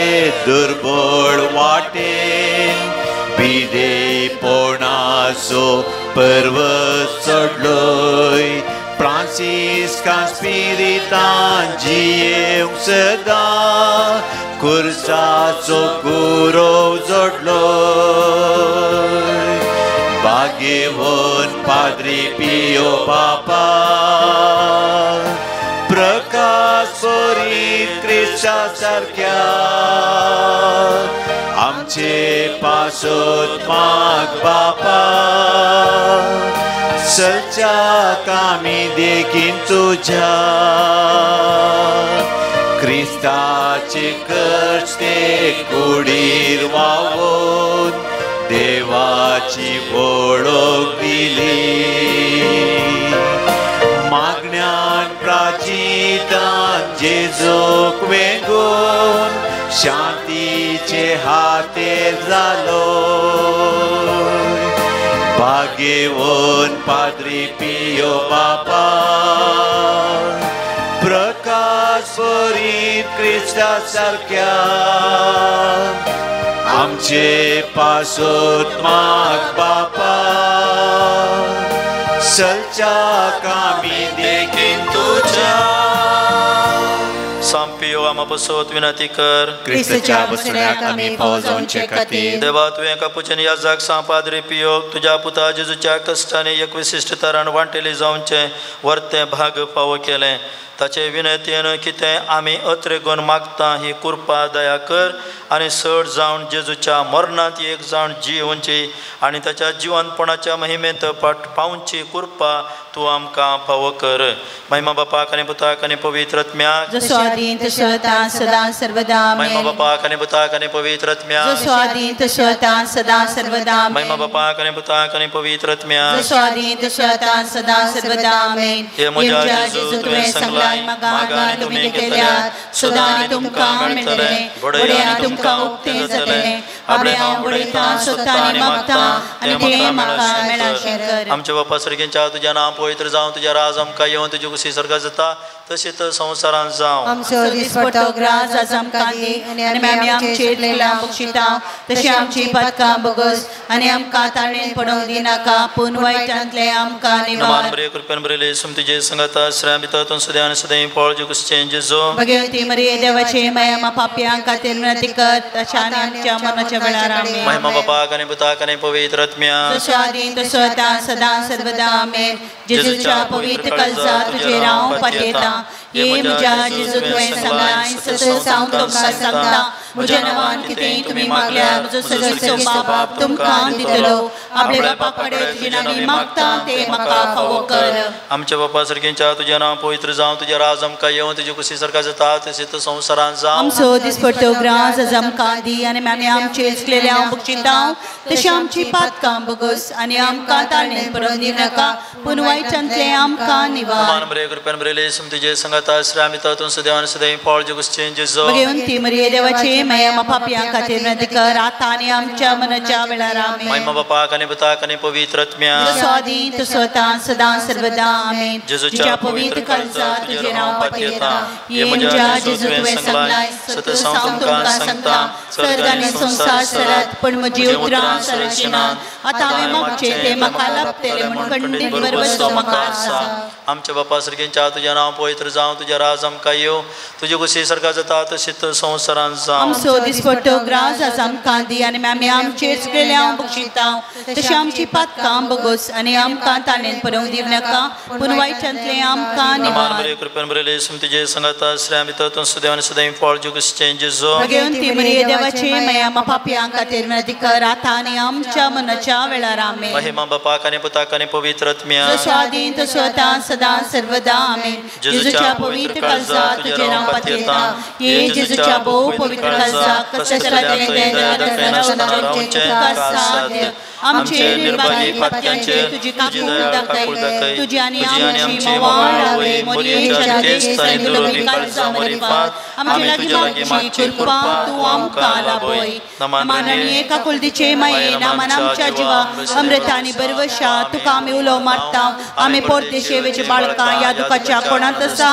दुर्बळ वाटेन बिदेपणाचो पर्वत चढलोय फ्रांसिस्कान स्पिरितान जियेवंक सदां खुर्साचो गुरव जोडलोय बागेवून पाद्री पियो बापा प्रकाश बरीत क्रिस्ता सारख्या आमचे पासोत माग बापा सलच्या कामी देखीन तुझ्या क्रिस्ताचे कश्टे कुडीर वावून देवाची वळख दिली मागण्यान प्राचितान जेजूक वेंगून शांतीचे हातेर जालो बागेवून पाद्री पियो बापा प्रकाश बरीत क्रिस्ता सारख्या आमचे पासोत माग बापा सलच्या कामी देखीन तुझ्या सांपियो आम्हा पसोत विनंती कर क्रिस्ताच्या बसण्याक आमी फावो जावचे खातीर देवा तुवें कापुचेन या जाग सांपाद्री पियोक तुझ्या पुता जेजूच्या कश्टांनी एक विशिश्ट तरान वांटेली जावचे वर्ते भाग फावो केलें ताचे विनंतीन कितें आमी अत्रेगोन मागता ही कृपा दया कर आनी सड जावन जेजूच्या मरणांत एक जावन जिवची आनी ताच्या जिवंतपणाच्या महिमेंत पावची कृपा तूं आमकां फावो कर महिमा बापाक आनी पुताक आनी पवित्र आत्म्याक जसो आदीं तसो आतां सदां सर्वदा महिमा बापाक आनी पुताक आनी पवित्र आत्म्याक जसो आदीं तसो आतां सदां सर्वदा महिमा बापाक आनी पुताक आनी पवित्र आत्म्याक जसो आदीं तसो आतां सदां सर्वदा आमेन हे म्हज्या जेजू तुवें सांगलां मागा तुमी घेतल्यात सदां आनी तुमकां मेळटलें घोडे आनी तुमकां उक्तें जातलें आपणे हांव बडयतां सोदतां आनी मागतां आनी तें म्हाका मेळाशें कर आमच्या बापा सर्गेंच्या तुझ्या नांव पवित्र जावं तुझ्या राज आमकां येवन तुजी कुशी सर्गा जाता तशेंच संवसारांत जावं आमचो दिसपट्टो ग्रास आज आमकां दी आनी आमी आमचेर लेलां बक्षिता तशें आमची पातकां बोगस आनी आमकां ताळणेन पडोवंक दिनाका पूण वायटांतले आमकां निवार बरे कृपेन बरेले सुमतीजे संगता आश्रया भितर सदां आनी सदां फळ जेकुसचें जेजो भगवंती मरिये देवाचे माया पाप्यां खातीर विनंती कर तशें आनी आमच्या मरणाच्या वेळार आमेन महिमा बापाक आनी पुताक आनी पवित्र आत्म्याक जसो आदीं तसो आतां सदां सर्वदा आमेन जेजूच्या पवित्र काळजा तुजेर हांव पातयेतां ये म्हज्या जेजू तुवें सांगलां सतत हांव तुमकां सांगता म्हज्या नांवान कितेंय तुमी मागल्यार म्हजो सगळो बाप तुमकां दितलो आपल्या बापा कडेन तुजें आमी मागता तें म्हाका फावो कर आमच्या बापा सर्गेंच्या तुजें नांव पवित्र जावं तुजें राज आमकां येवन तुजी कुशी सारका जाता तशेंच संवसारांत जावं आमचो दिसपट्टो ग्रास आज आमकां दी आनी आमी आमचेर केलेल्या बक्षिता तशें आमची पातकां बोगस आनी आमकां ताळणेन पडोवंक दिनाका पूण वायटांतले आमकां निवार बरे कृपेन बरेले सुमतीजे संगता आश्रया भितर सदां आनी सदां फळ जेकुसचें जेजो भगवंती मरिये देवाचे माया पाप्यां खातीर विनंती कर आतां आनी आमच्या मरणाच्या वेळार आमेन महिमा बापाक आनी पुताक आनी पवित्र आत्म्याक जसो आदीं तसो आतां सदां सर्वदा आमेन जेजूच्या पवित्र काळजा तुजेर हांव पातयेतां ये म्हज्या जेजू तुवें सांगलां सतत हांव तुमकां सांगता स्वर्ग आनी संवसार सरत पण म्हजी उतरां सरची नात आतां हांवें मागचें तें म्हाका लाभतलें म्हूण खंडीत बरवसो म्हाका आसा आमच्या बापा सर्गेंच्या तुजें नांव पवित्र जावं तुजें राज आमकां येवं तुजी कुशी सारका जाता तशेंच संवसारांत जावं आमचो दिसपट्टो ग्रास आज आमकां दी आनी आमी आमचेर केल्या बक्षिता तशें आमची पातकां बोगस आनी आमकां ताळणेन पडोवंक दिनाका पूण वायटांतले आमकां निवार बरे कृपेन बरेले सुमतीजे संगता आश्रया भितर सदां आनी सदां फळ जेकुसचें जेजो भगवंती मरिये देवाचे माया पाप्यां खातीर विनंती कर आतां आनी आमच्या मरणाच्या वेळार आमेन महिमा बापाक आनी पुताक आनी पवित्र आत्म्याक जसो आदीं तसो आतां सदां सर्वदा आमेन जेजूच्या पवित्र काळजा तुजेर हांव पातयेतां ये जेजूच्या भोव पवित्र काळजा कशें आमचे निर्भागी फाटक्यांचे तुझी काकूळ दाखय तुझी आणि आमची मोवाळावे मोरयेच्या देशांनी दुरोबी काळजा मरिफात आमची लागीची कृपा तू आमकां लाभय नमाननी एका कुलदीचे माये नामान आमच्या जीवा अमृतानी बरवशा तुका आमी उलो मारता आमी परदेशेवेची बाळकां या दुखाच्या कोणांत आसा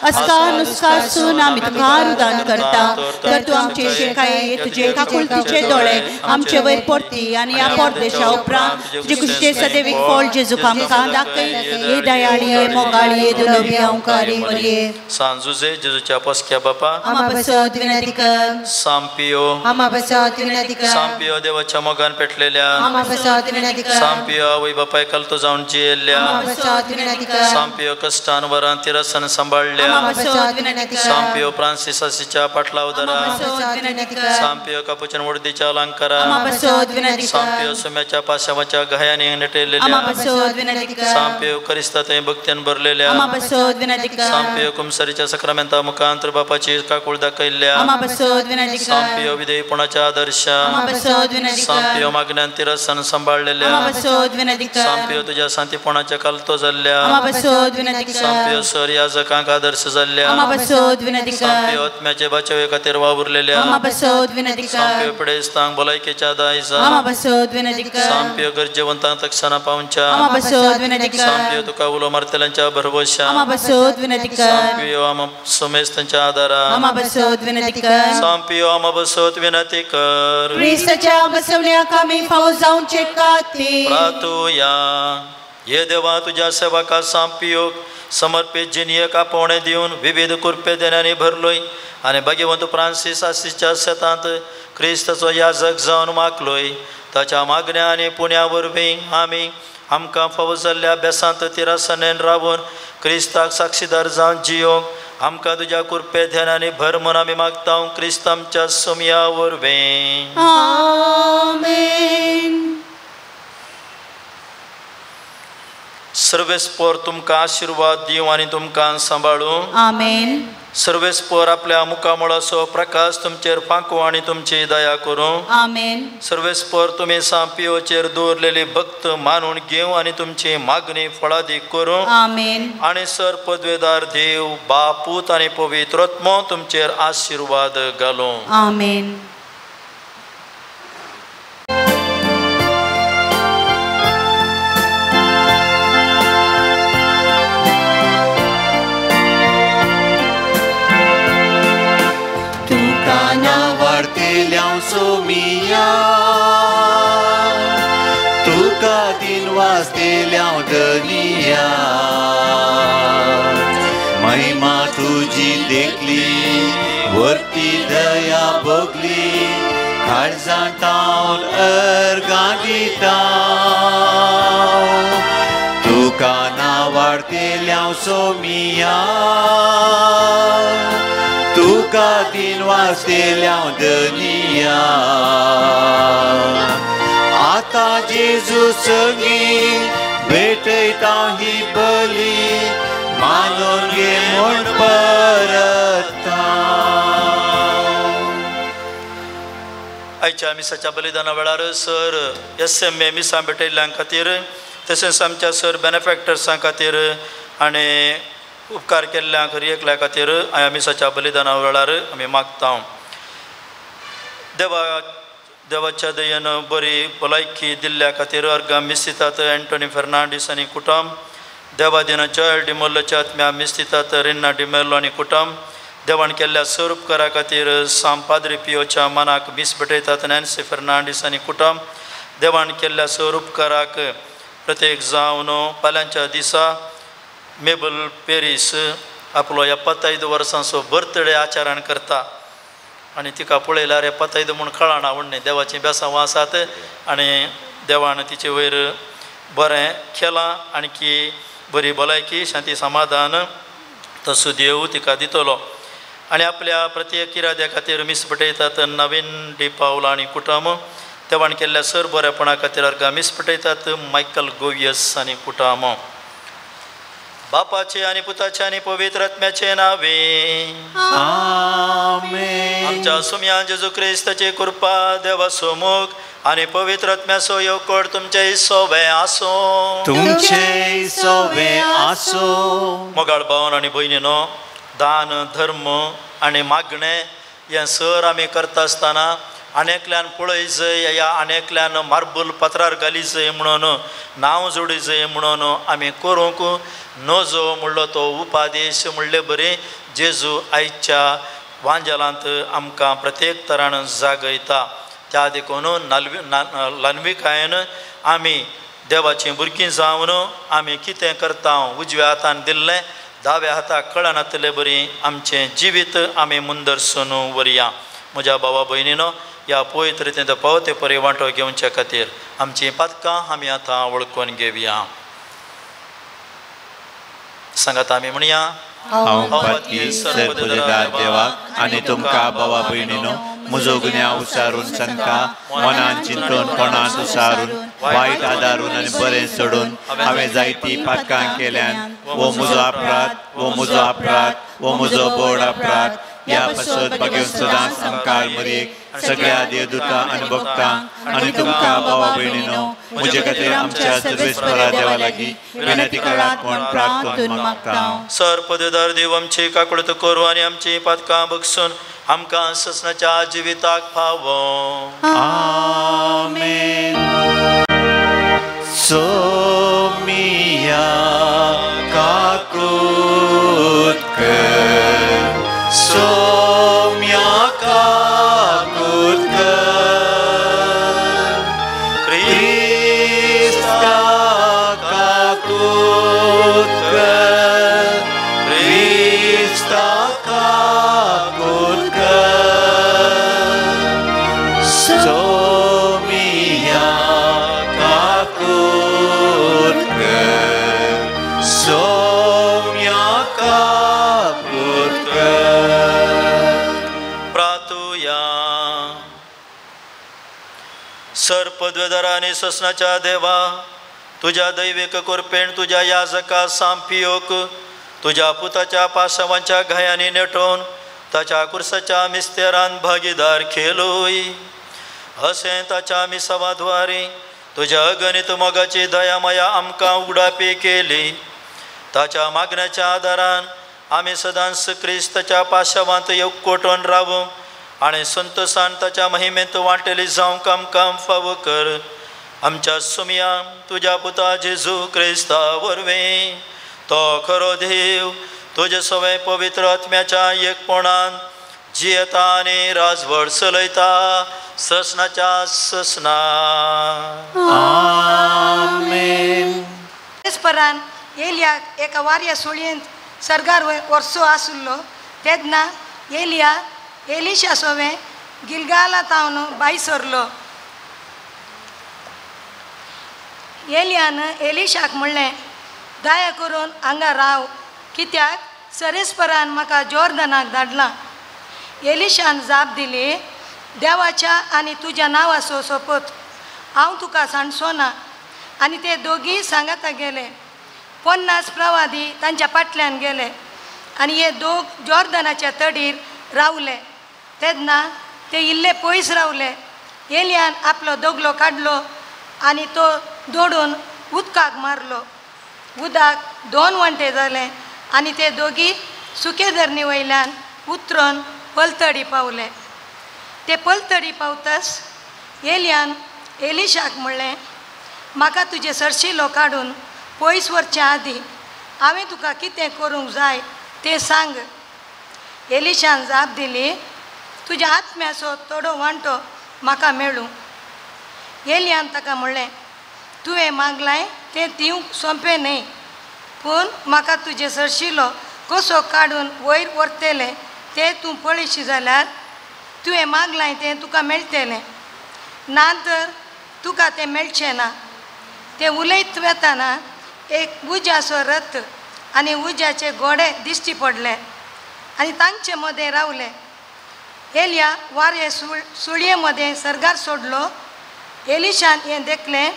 अस्का नुस्कासून आमी तुका रुदान करता तर तू आमचे शेकाये तुझे एका कुलदीचे दोळे आमचे वयर परती आनी ह्या परदेशा उपरांत तुजे कुशीचे सदैवीक फळ जेजूक आमकां दाखय हे दयाळी मोगाळी दुलोबी अंकारी मरिये सांजुजे जेजूच्या पस्क्या बापा आमा बसत विनंती कर सांपियो आमा बसत विनंती कर सांपियो देवाच्या मोगान पेटलेल्या आमा बसत विनंती कर सांपियो आवय बापाय कलतो जावन जियेल्ल्या आमा बसत विनंती कर सांपियो कष्टान वरान तिरसन सांबाळल्या आमा बसत विनंती कर सांपियो फ्रांसिसासीच्या पाटलावदरा आमा बसत विनंती कर सांपियो कापुचन वर्दीच्या अलंकारा आमा बसत विनंती कर सांपियो सुम्याच्या पाशावाच्या घायाने आमा नटलेल्या बसत विनंती कर सांपियो करिस्ताते भक्त्यान भरलेल्या आमा बसत विनंती कर सांपियो कुमसरीच्या सक्रामेंता मुखांतर बापाची काकूळ दाखयल्ल्या आमा बसत विनंती कर सांपियो विधेयपणाच्या आदर्शा आमा बसत विनंती कर सांपियो मागण्यान तिरसन सांबाळलेल्या आमा बसत विनंती कर सांपियो तुझ्या शांतीपणाच्या कालतो जाल्ल्या आमा बसत विनंती कर सांपियो सर याजकांक आदर्श जाल्ल्या आमा बसत विनंती कर सांपियो आत्म्याचे बचावे खातीर वावुरलेल्या आमा बसत विनंती कर सांपियो पिडेस्तांक भलायकेच्या दायजा आमा बसत विनंती कर सांपियो गरजेवंतांक तक्षणा पावच्या आमा बसत विनंती कर सांपियो तुका उलो मारतल्यांच्या भरवशा आमा बसत विनंती कर सांपियो आम सोमेस्तांच्या आदारा आमा बसत विनंती कर सांपियो आम बसत विनंती कर ख्रिस्ताच्या बसवण्याक आमी फावो जावचे खातीर प्रार्थूया हे देवा तुझ्या सेवका सांपियो समर्पित जिनियक आपोवणे दिवन विविध कुरपे देण्याने भरलोय आणि भगवंत फ्रांसीस आसीसच्या शेतांत क्रिस्ताचो याजक जावन मागलोय ताच्या मागण्या आनी पुण्या वरवीं आमी आमकां फावो जाल्ल्या अभ्यासांत तिरासनेन रावून क्रिस्ताक साक्षीदार जावन जियोंक आमकां तुज्या कुरपे ध्यानांनी भर म्हूण आमी मागता क्रिस्त आमच्या सोमया वरवीं आमेन सर्वेस्पोर तुमकां आशिर्वाद दिवं आनी तुमकां सांबाळूं आमेन सर्वेस्पोर आपल्या मुखामळाचो प्रकाश तुमचेर फांकूं आनी तुमची दया करूं आमेन सर्वेस्पोर तुमी सांपियोचेर दवरलेली भक्त मानून घेवं आनी तुमची मागणी फळादीक करूं आमेन आनी सर पदवेदार देव बापूत आनी पवित्रोत्मो तुमचेर आशिर्वाद घालूं आमेन सोमिया तुका दिनवास दिल्या दनिया महिमा तुझी देखली वरती दया भोगली काळजांतावन अर्गां दिता तुका नावार दिल्या सोमिया तुका दिनवास दिल्या दनिया आता जेजू संगी भेटयता ही बली मानून घे म्हूण परता आयच्या मिसाच्या बलिदाना वेळार सर SMA मिसां भेटयल्ल्यां खातीर तशेंच आमच्या सर बेनिफॅक्टर्सां खातीर आनी उपकार केल्ल्या खरी एकल्या खातीर ह्या मिसाच्या बलिदाना वेळार आमी मागता देवाच्या दयेन बरी भलायकी दिल्ल्या खातीर अर्गां मिस्तितात एंटोनी फेर्नांडीस आनी कुटुंब देवादिन जॉयल डिमोल्लोच्या आत्म्या मिस्तितात रिन्ना डिमेल्लो आनी कुटुंब देवान केल्ल्या सर उपकारा खातीर सांब पाद्री पियोच्या मनाक मीस भेटयतात नॅन्सी फेर्नांडीस आनी कुटुंब देवान केल्ल्या सर उपकाराक प्रत्येक जावन फाल्यांच्या दिसा मेबल पेरीस आपलो 75 वर्सांचो बर्थडे आचरण करता आनी तिका पळयल्यार 75 म्हूण कळना व्हडलें देवाचीं बेसांव आसात आनी देवान तिचे वयर बरें केलां आणकी बरी भलायकी शांती समाधान तसो देव तिका दितलो आनी आपल्या प्रत्येक इराद्या खातीर मीस पटयतात नवीन डी पावला आनी कुटुंब देवान केल्ल्या सर बरेपणा खातीर अर्गां मीस पटयतात मायकल गोवियस आनी कुटुंब बापाचे आणि पुताचे आणि पवित्र आत्म्याचे नावे. आमेन. आमच्या सुम्या जेजू ख्रिस्ताची कृपा देवा सोमुख आणि पवित्र आत्म्यासो येवकोड तुमचे सोबे आसो. तुमचे सोबे आसो. मोगाळ भावन आणि भयणीनो, दान धर्म आणि मागणे हे सर आमी करता आसतना अनेकल्यान पळयचंय या अनेकल्यान मार्बल पत्रार घालीचंय म्हणून नांव जोडीचंय म्हणून आमी करूंक नजो म्हणलो तो उपादेश म्हणले बरे जेजू आयच्या वांजेलांत आमकां प्रत्येक तरान जागयता. त्या देखून ल्हानविकायेन आमी देवाची भुरगीं जावन आमी कितें करता उजव्या हातान दिल्लें दाव्या हाताक कळनातले बरी आमचें जिवीत आमी मुंदरसून व्हरया. म्हज्या भावा भयणीनो, ह्या पवित्र रितीन पावते परी वांटो घेवचे खातीर आमची पदकां आमी आतां वळखून घेवया. सांगात आमी म्हणया. हांव पत्नी सर्वोदयदार देवाक आनी तुमकां भावा भयणीनो म्हजो गुन्यांव उसारून सांगता. मनान चिंतून कोणांत उसारून वायट आदारून आनी बरें सोडून हांवें जायतीं पातकां केल्यान वो म्हजो अपराध वो म्हजो बोड अपराध. ह्या पासत घेवन सदांच आमकां मरीक सगळ्या देवदूतां आनी भक्तांक आनी तुमकां भावा भयणीनो म्हजे खातीर आमच्या सर्वेस्परा देवा लागीं विनंती करात म्हूण प्रार्थून मागता. सर्पदेदार देव आमची काकूळत करूं आनी आमची पातकां बगसून आमकां ससनाच्या जिविताक फावो. आमेन. सोमिया काकूत कर, सोम्या काकूत कर, क्रिस्ता काकूत कर, क्रिस्ता काकूत कर, सोमिया काकूत कर, सोम्या काकूत कर. प्रार्थूया. सर्पद्वेदार आणि ससनाच्या देवा, तुझ्या दैविक कृपेन तुझ्या याजका सांपियोक तुझ्या पुताच्या पाशवांच्या घायांनी नेटोवन ताच्या कुर्साच्या मिस्तेरान भागीदार केलोय. अशें ताच्या मिसावाद्वारे तुझ्या अगणित मोगाची दयामया आमकां उगडापी केली. ताच्या मागण्याच्या आदारान आमी सदांच क्रिस्ताच्या पाशवांत एकवटून रावूं आनी संतोशान ताच्या महिमेंत वांटेली जावंक आमकां फावो कर. आमच्या सुमया तुज्या पुता जेजू क्रिस्ता वरवीं तो खरो देव तुजे सवय पवित्र आत्म्याच्या एकपणान जियेता आनी राजवट चलयता ससनाच्या ससना. आमेन. परस्परान एलियाक एका वाऱ्या सुळयेंत सरगार वर्सो आसुल्लो तेन्ना एलिया एलिशा सोवे गिलगाला तावन भायर सरलो. एलियान एलिशाक म्हणलें, दया करून हांगा राव, कित्याक सरेस्परान म्हाका जोर्दनाक धाडलां. एलिशान जाप दिली, देवाच्या आनी तुज्या नांवाचो सोपत हांव तुका सांडचो ना. आनी ते दोगी सांगाता गेले. 50 प्रवादी तांच्या फाटल्यान गेले आनी हे दोग जोर्दनाच्या तडीर रावले. तेन्ना ते इल्ले पयस रावले. एलियान आपलो दोगलो काडलो आनी तो दोडून उदकाक मारलो. उदक 2 वंटे जाले आनी ते दोगी सुके धरणी वयल्यान उतरून पलतडी पावले. ते पलतडी पावताच एलियान एलिशाक म्हणलें, म्हाका तुजे सरशिलो काडून पयस वरच्या आदीं हांवें तुका कितें करूंक जाय तें सांग. एलिशान जाप दिली, तुज्या आत्म्याचो थोडो वांटो म्हाका मेळूं. एलियान ताका म्हणलें, तुवें मागलाय तें दिवंक सोंपें न्हय, पूण म्हाका तुजे सरशिलो कसो काडून वयर व्हरतलें तें तूं पळयशी जाल्यार तुवें मागलाय तें तुका मेळटलें, नातर तुका तें मेळचें ना. तें उलयत वेताना एक उज्याचो रथ आनी उज्याचे घोडे दिश्टी पडले आनी तांचे मदें रावले. एलिया वारे सुळये मदें सरगार सोडलो. एलिशान हें देखलें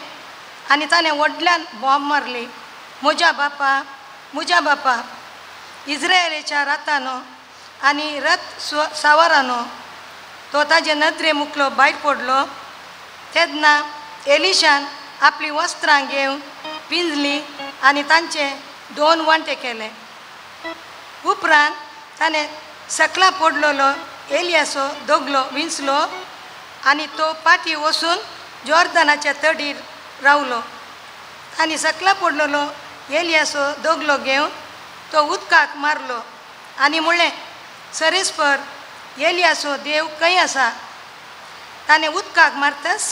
आनी ताणें व्हडल्यान बॉम्ब मारली, म्हज्या बापा मुझ्या बापा इस्रायलेच्या रातानो आनी रथ सावारानो तो ताजे नदरे मुकलो भायर पडलो तेन्ना एलिशान आपली वस्त्रां घेवन पिंजली आनी तांचे 2 वांटे केले. उपरांत ताणें सकला पडलेलो एलियासो दोगलो विंचलो आनी तो पाटी वचून जॉर्दनाच्या तडीर रावलो. आनी सकला पडलेलो एलियासो दोगलो घेवन तो उदकाक मारलो आनी म्हणलें सरेस्पर एलियासो देव खंय आसा. ताणें उदकाक मारताच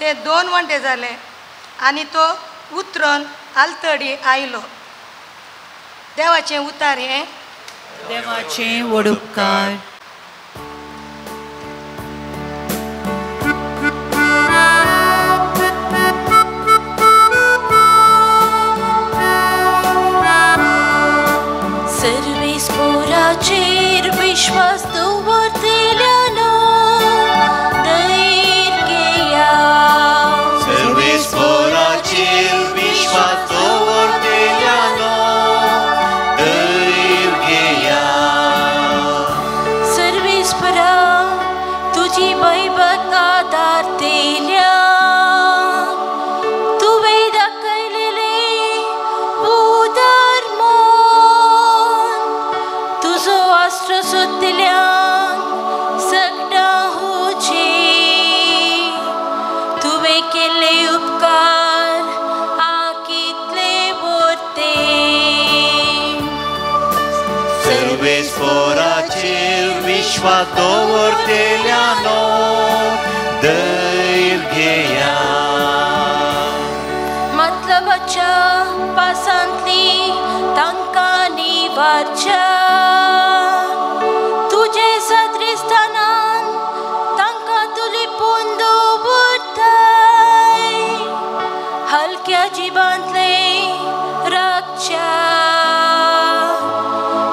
ते 2 वंटे जाले आनी तो उतरून आलतडी आयलो. देवाचें उतार हें. देवाचें वडुपकार. सर्वेस्पराचेर विश्वास दवरतेल्यानो धैर्य घेया. सर्वेस्पराचेर विश्वास दवरतेल्यानो धैर्य घेया. सर्वेस्परा तुजी बैबत आदारतेल्या तुवें दाखयलेले उदार मोल तुजो आस्त्र सोदतल्यांक सगळा होचे. तुवें केले उपकार कितले व्हरते. सर्वेस्पराचेर विश्वास दवरतेल्यानो धैर्य घेया. मतलबाच्या पासांतली तांकां निवारच्या. तुजे सादरीस्थानान तांकां तुलिपून दवरताय. हलक्या जिबांतले राखच्या.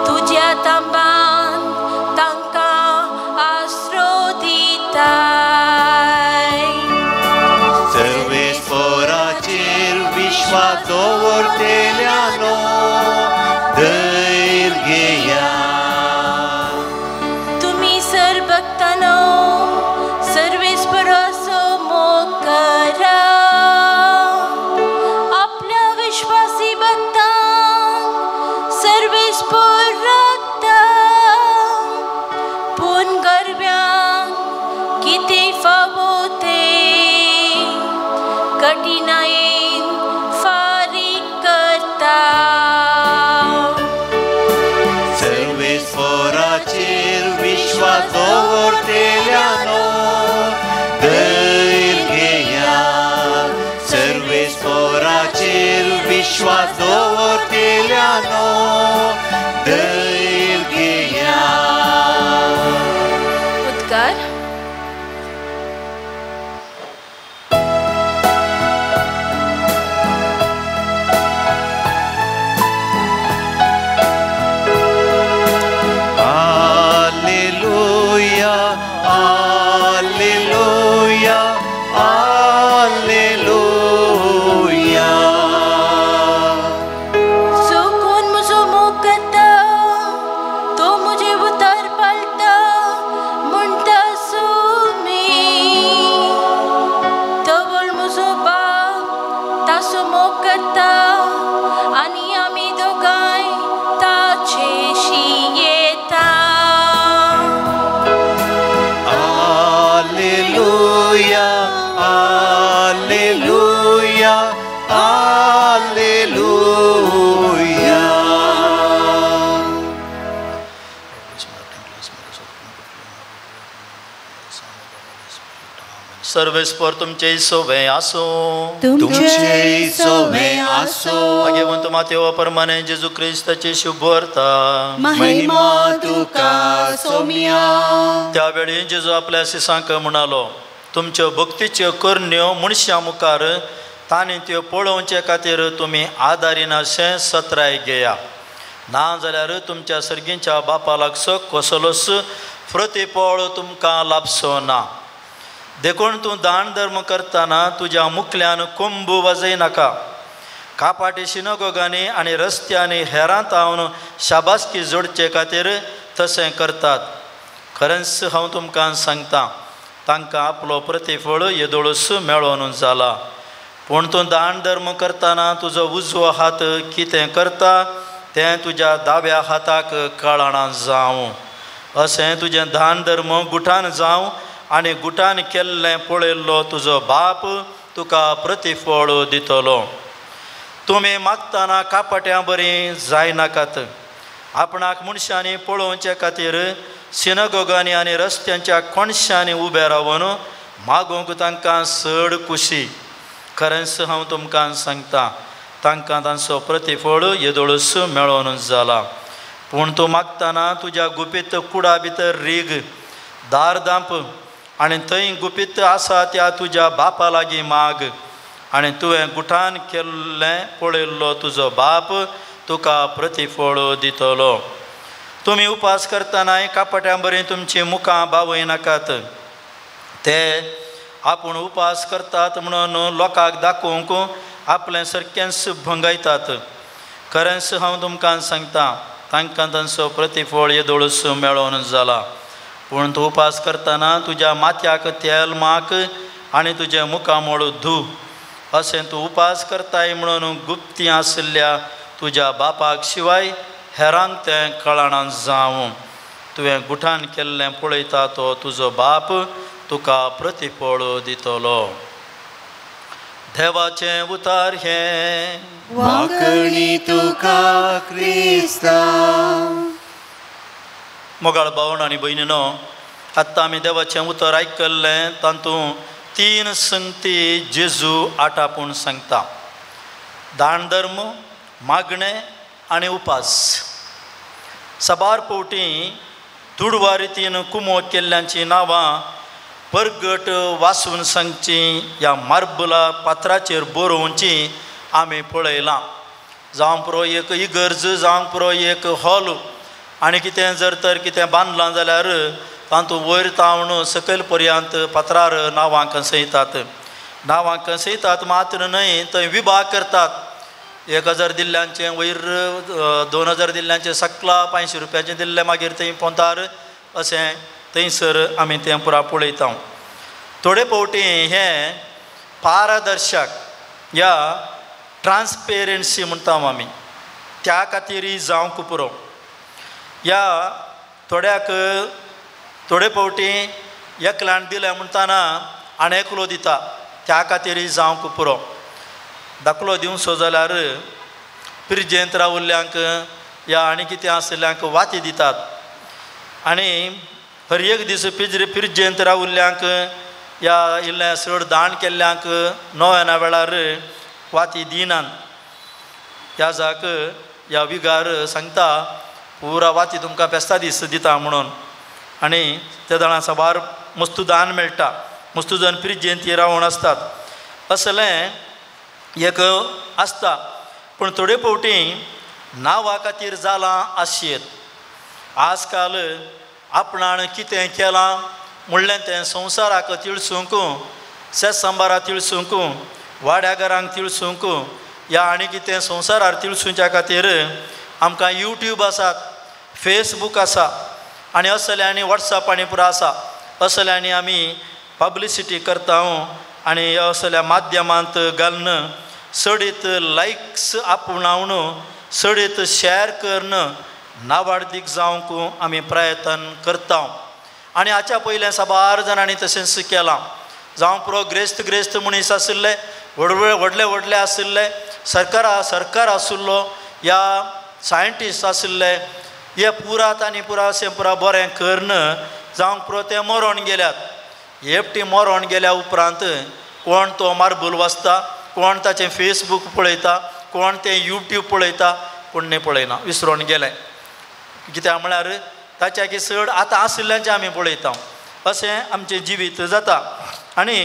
तुज्या तांबान तांकां आसरो दिताय. सर्वेस्पराचेर विश्वास दवरतेल्यानो धैर्य घेया. तुमी सरभक्तानो सर्वेस्पराचो मोग करा. आपल्या विश्वासी भक्तांक सर्वेस्पर राखता. पूण गरब्यांक कितें फावो तें कठिनायेन फारीक करता. सर्वेस्पराचेर विश्वास दवरतेल्यानो धैर्य घेया. सर्वेस्पराचेर विश्वास दवरतेल्यानो धैर्य घेया. उद्गार. Alleluia, alleluia, alleluia. जो कोण म्हजो मोग करता तो म्हजे उतार पाळटा म्हणटा सुमी. तवळ म्हजो बाप ताचो मोग करता आनी आमी दोगांय ताचेशी येता. Alleluia, alleluia, alleluia. सर्वेस्पर तुमचे सोबे आसो. तुमचे सोवे आसो. भाग्यवंत मातेव परमाने जेजू क्रिस्ताची शुभ वार्ता. महिमा तुका सोम्या. त्यावेळी जेजू आपल्या शिसांक म्हणालो तुमच्यो भक्तीच्यो करण्यो मनशां मुखार तांणी त्यो पळोवचे खातीर तुमी आदारीन अशें सत्राय घेया. ना जाल्यार तुमच्या सर्गींच्या बापा लागसो कसलोच प्रतिफळ तुमकां लाभचो ना. देखून तूं दान धर्म करतना तुज्या मुखल्यान कुंभ वाजय नाका. कापाटी सिनगोगांनी आनी रस्त्यांनी हेरांत हांव शाबासकी जोडचे खातीर तशें करतात. खरेंच हांव तुमकां सांगता, तांकां आपलो प्रतिफळ येदोळूच मेळोन जाला. पूण तूं दान धर्म करतना तुजो उजवो हात कितें करता तें तुज्या दाव्या हाताक कळना जावं. अशें तुजें दान धर्म गुठान जावं आनी गुठान केल्लें पळयल्लो तुजो बाप तुका प्रतिफळ दितलो. तुमी मागतना कापट्यां बरीं जायनाकात. आपणाक मनशांनी पळोवचे खातीर सिनगोगांनी आनी रस्त्यांच्या कोणशांनी उबे रावन मागूंक तांकां चड खुशी. खरेंच हांव तुमकां सांगता, तांकां तांचो प्रतिफळ येदोळूच मेळोन जाला. पूण तूं मागतना तुज्या गुपीत कुडा भितर रीग, दार दांप आनी थंय गुपीत आसा त्या तुज्या बापा लागीं माग. आनी तुवें गुठान केल्लें पळयल्लो तुजो बाप तुका प्रतिफळ दितलो. तुमी उपास करतनाय कापट्यां बरीं तुमचीं मुखां बावय नाकात. ते आपूण उपास करतात म्हणून लोकांक दाखोवंक आपलें सारकेंच भंगयतात. खरेंच हांव तुमकां सांगता, तांकां तांचो प्रतिफळ येदोळूच मेळोन जाला. पूण तूं उपास करतना तुज्या माथ्याक तेल माक आनी तुजें मुखामोळ धू. अशें तूं उपास करताय म्हणून गुप्ती आशिल्ल्या तुज्या बापाक शिवाय हेरांक तें कळना जावं. तुवें गुठान केल्लें पळयता तो तुजो बाप तुका प्रतिफळ दितलो. देवाचें उतार हें. वाकणी तुका क्रिस्ता. मोगाळ भावण आनी भयणीनो, आतां आमी देवाचें उतर आयकल्लें. तातूंत 3 संगती जेजू आटापूण सांगता. दान धर्म, मागणें आनी उपास. सबार फावटी दुडवा रितीन कुमो केल्ल्यांचीं नांवां परगट वाचून सांगचीं, ह्या मार्बला पात्राचेर बरोवची आमी पळयलां. जावं पुरो एक इगर्ज, जावं पुरो एक हॉल आनी कितें जर तर कितें बांदलां जाल्यार तातूंत वयर तावन सकयल पर्यंत पत्रार नांवां कसयतात. नांवां कसयतात मात्र न्हय, थंय विभाग करतात. 1000 दिल्ल्यांचें वयर 2000 दिल्ल्यांचें सकला 500 रुपयाचें दिल्लें मागीर थंय पोंतार अशें थंयसर आमी तें पुरा पळयता. थोडे फावटी हें पारदर्शक या ट्रान्सपेरन्सी म्हणटा आमी, त्या खातीर जावंक पुरो. या थोड्याक थोडे फावटी एकल्यान दिलें म्हणटाना आनी एकलो दिता, त्या खातीर जावंक पुरो. दाखलो दिवचो जाल्यार पिरजेंत रावल्ल्यांक या आनी कितें आसल्ल्यांक वाती दितात. आनी हर एक दीस पिरजेंत रावल्ल्यांक या इल्लें चड दान केल्ल्यांक नव्याना वेळार वाती दिनात. ह्या जाक ह्या विगार सांगता पुरा वाती तुमकां फेस्ता दीस दिता म्हणून. आनी त्या जाणां सबार मस्तू दान मेळटा. मस्तू जण पिरजेंती रावून आसतात. असलें एक आसता. पूण थोडे फावटी नांवा खातीर जालां आशेत. आजकाल आपणान कितें केलां म्हणलें तें संवसाराक तिळसूंक, शेत सांबारा तिळसूंक, वाड्या घरांक तिळसूंक, या आनी कितें संवसारार तिळसूच्या खातीर आमकां यूट्यूब आसात, फेसबूक आसा आनी असल्यांनी वॉट्सॅप आनी पुरो आसा. असल्यांनी आमी पब्लिसिटी करता आनी असल्या माध्यमांत घालन सडीत लायक्स आपुणावन सडीत शेअर करून नावाडीक जावंक आमी प्रयत्न करता. आनी हाच्या पयलें साबार जाणांनी तशेंच केलां. जावं पुरो ग्रेस्त मनीस आशिल्ले, व्हडले आशिल्ले, सरकार आशिल्लो, या सायंटिस्ट आशिल्ले, हे पुरात आनी पुरा अशें पुरा बरें करून जावं पुरो ते मरोन गेल्यात. हेपटी मरोन गेल्या उपरांत कोण तो मार्बल वाचता, कोण ताचें फेसबूक पळयता, कोण तें यूट्यूब पळयता, कोण पळयना, विसरोन गेले. कित्याक म्हळ्यार ताच्या चड आतां आशिल्ल्यांचें आमी पळयता. अशें आमचें जिवीत जाता. आनी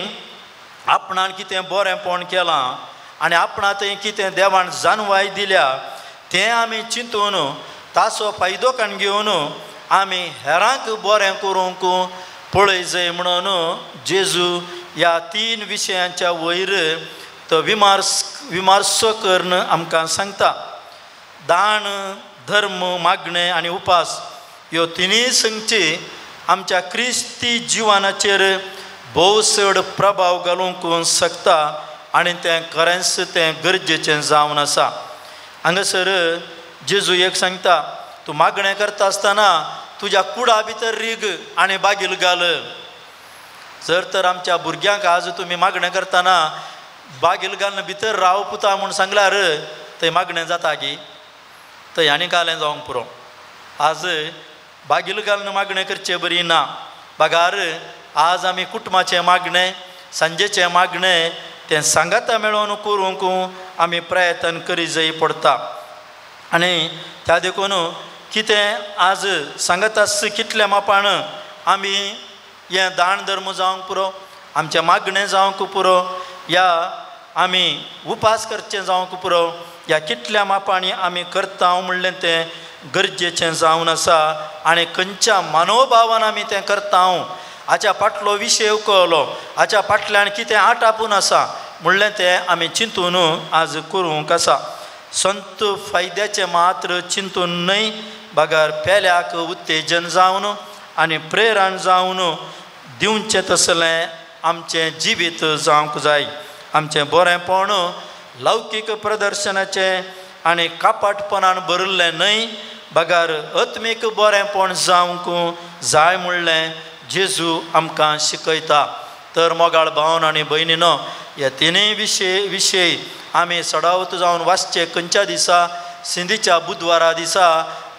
आपणान कितें बरेंपण केलां आनी आपणा थंय कितें देवान जानवाय दिल्या तें आमी चिंतून ताचो फायदो काण घेवन आमी हेरांक बरें करूंक पळय जाय म्हणून जेजू ह्या 3 विशयांच्या वयर तो विमर्श करणं आमकां सांगता. दान, धर्म मागणे आनी उपास ह्यो तिनूय संगती आमच्या क्रिस्ती जिवनाचेर भोव चड प्रभाव घालूंक शकता आनी तें खरेंच तें गरजेचें जावन आसा. हांगासर जेजू एक सांगता, तूं मागणें करता आसतना तुज्या कुडा भितर रीग आनी बागील घाल. जर तर आमच्या भुरग्यांक आज तुमी मागणें करतना बागील घालून भितर राव पुता म्हूण सांगल्यार थंय मागणें जाता गी, थंय आनी कालें जावंक पुरो. आज बागील घालून मागणें करचें बरी ना. बागार आज आमी कुटुंबाचें मागणें, सांजेचें मागणें तें सांगाता मेळोवन करूंक आमी प्रयत्न करी जाय पडटा. आनी त्या देखून कितें आज सांगतास कितल्या मापान आमी हें दान धर्म जावंक पुरो, आमचें मागणें जावंक पुरो, या आमी उपास करचें जावंक पुरो, या कितल्या मापांनी आमी करता म्हणलें तें गरजेचें जावन आसा. आनी खंयच्या मनोभावान आमी तें करता हाच्या फाटलो विशय कळलो, हाच्या फाटल्यान कितें आटापून आसा म्हणलें तें आमी चिंतून आज करूंक आसा. संत फायद्याचें मात्र चिंतून न्हय, बागार पेल्याक उत्तेजन जावन आनी प्रेरण जावन दिवचें तसलें आमचें जिवीत जावंक जाय. आमचें बरेंपण लौकीक प्रदर्शनाचें आनी कापाटपणान भरिल्लें न्हय, बागार आत्मीक बरेंपण जावंक जाय म्हणलें जेजू आमकां शिकयता. तर मोगाळ भावन आनी भयणीनो, ह्या तिनूय विशय आमी सडावत जावन वाचचे. खंयच्या दिसा, सिंधीच्या बुधवारा दिसा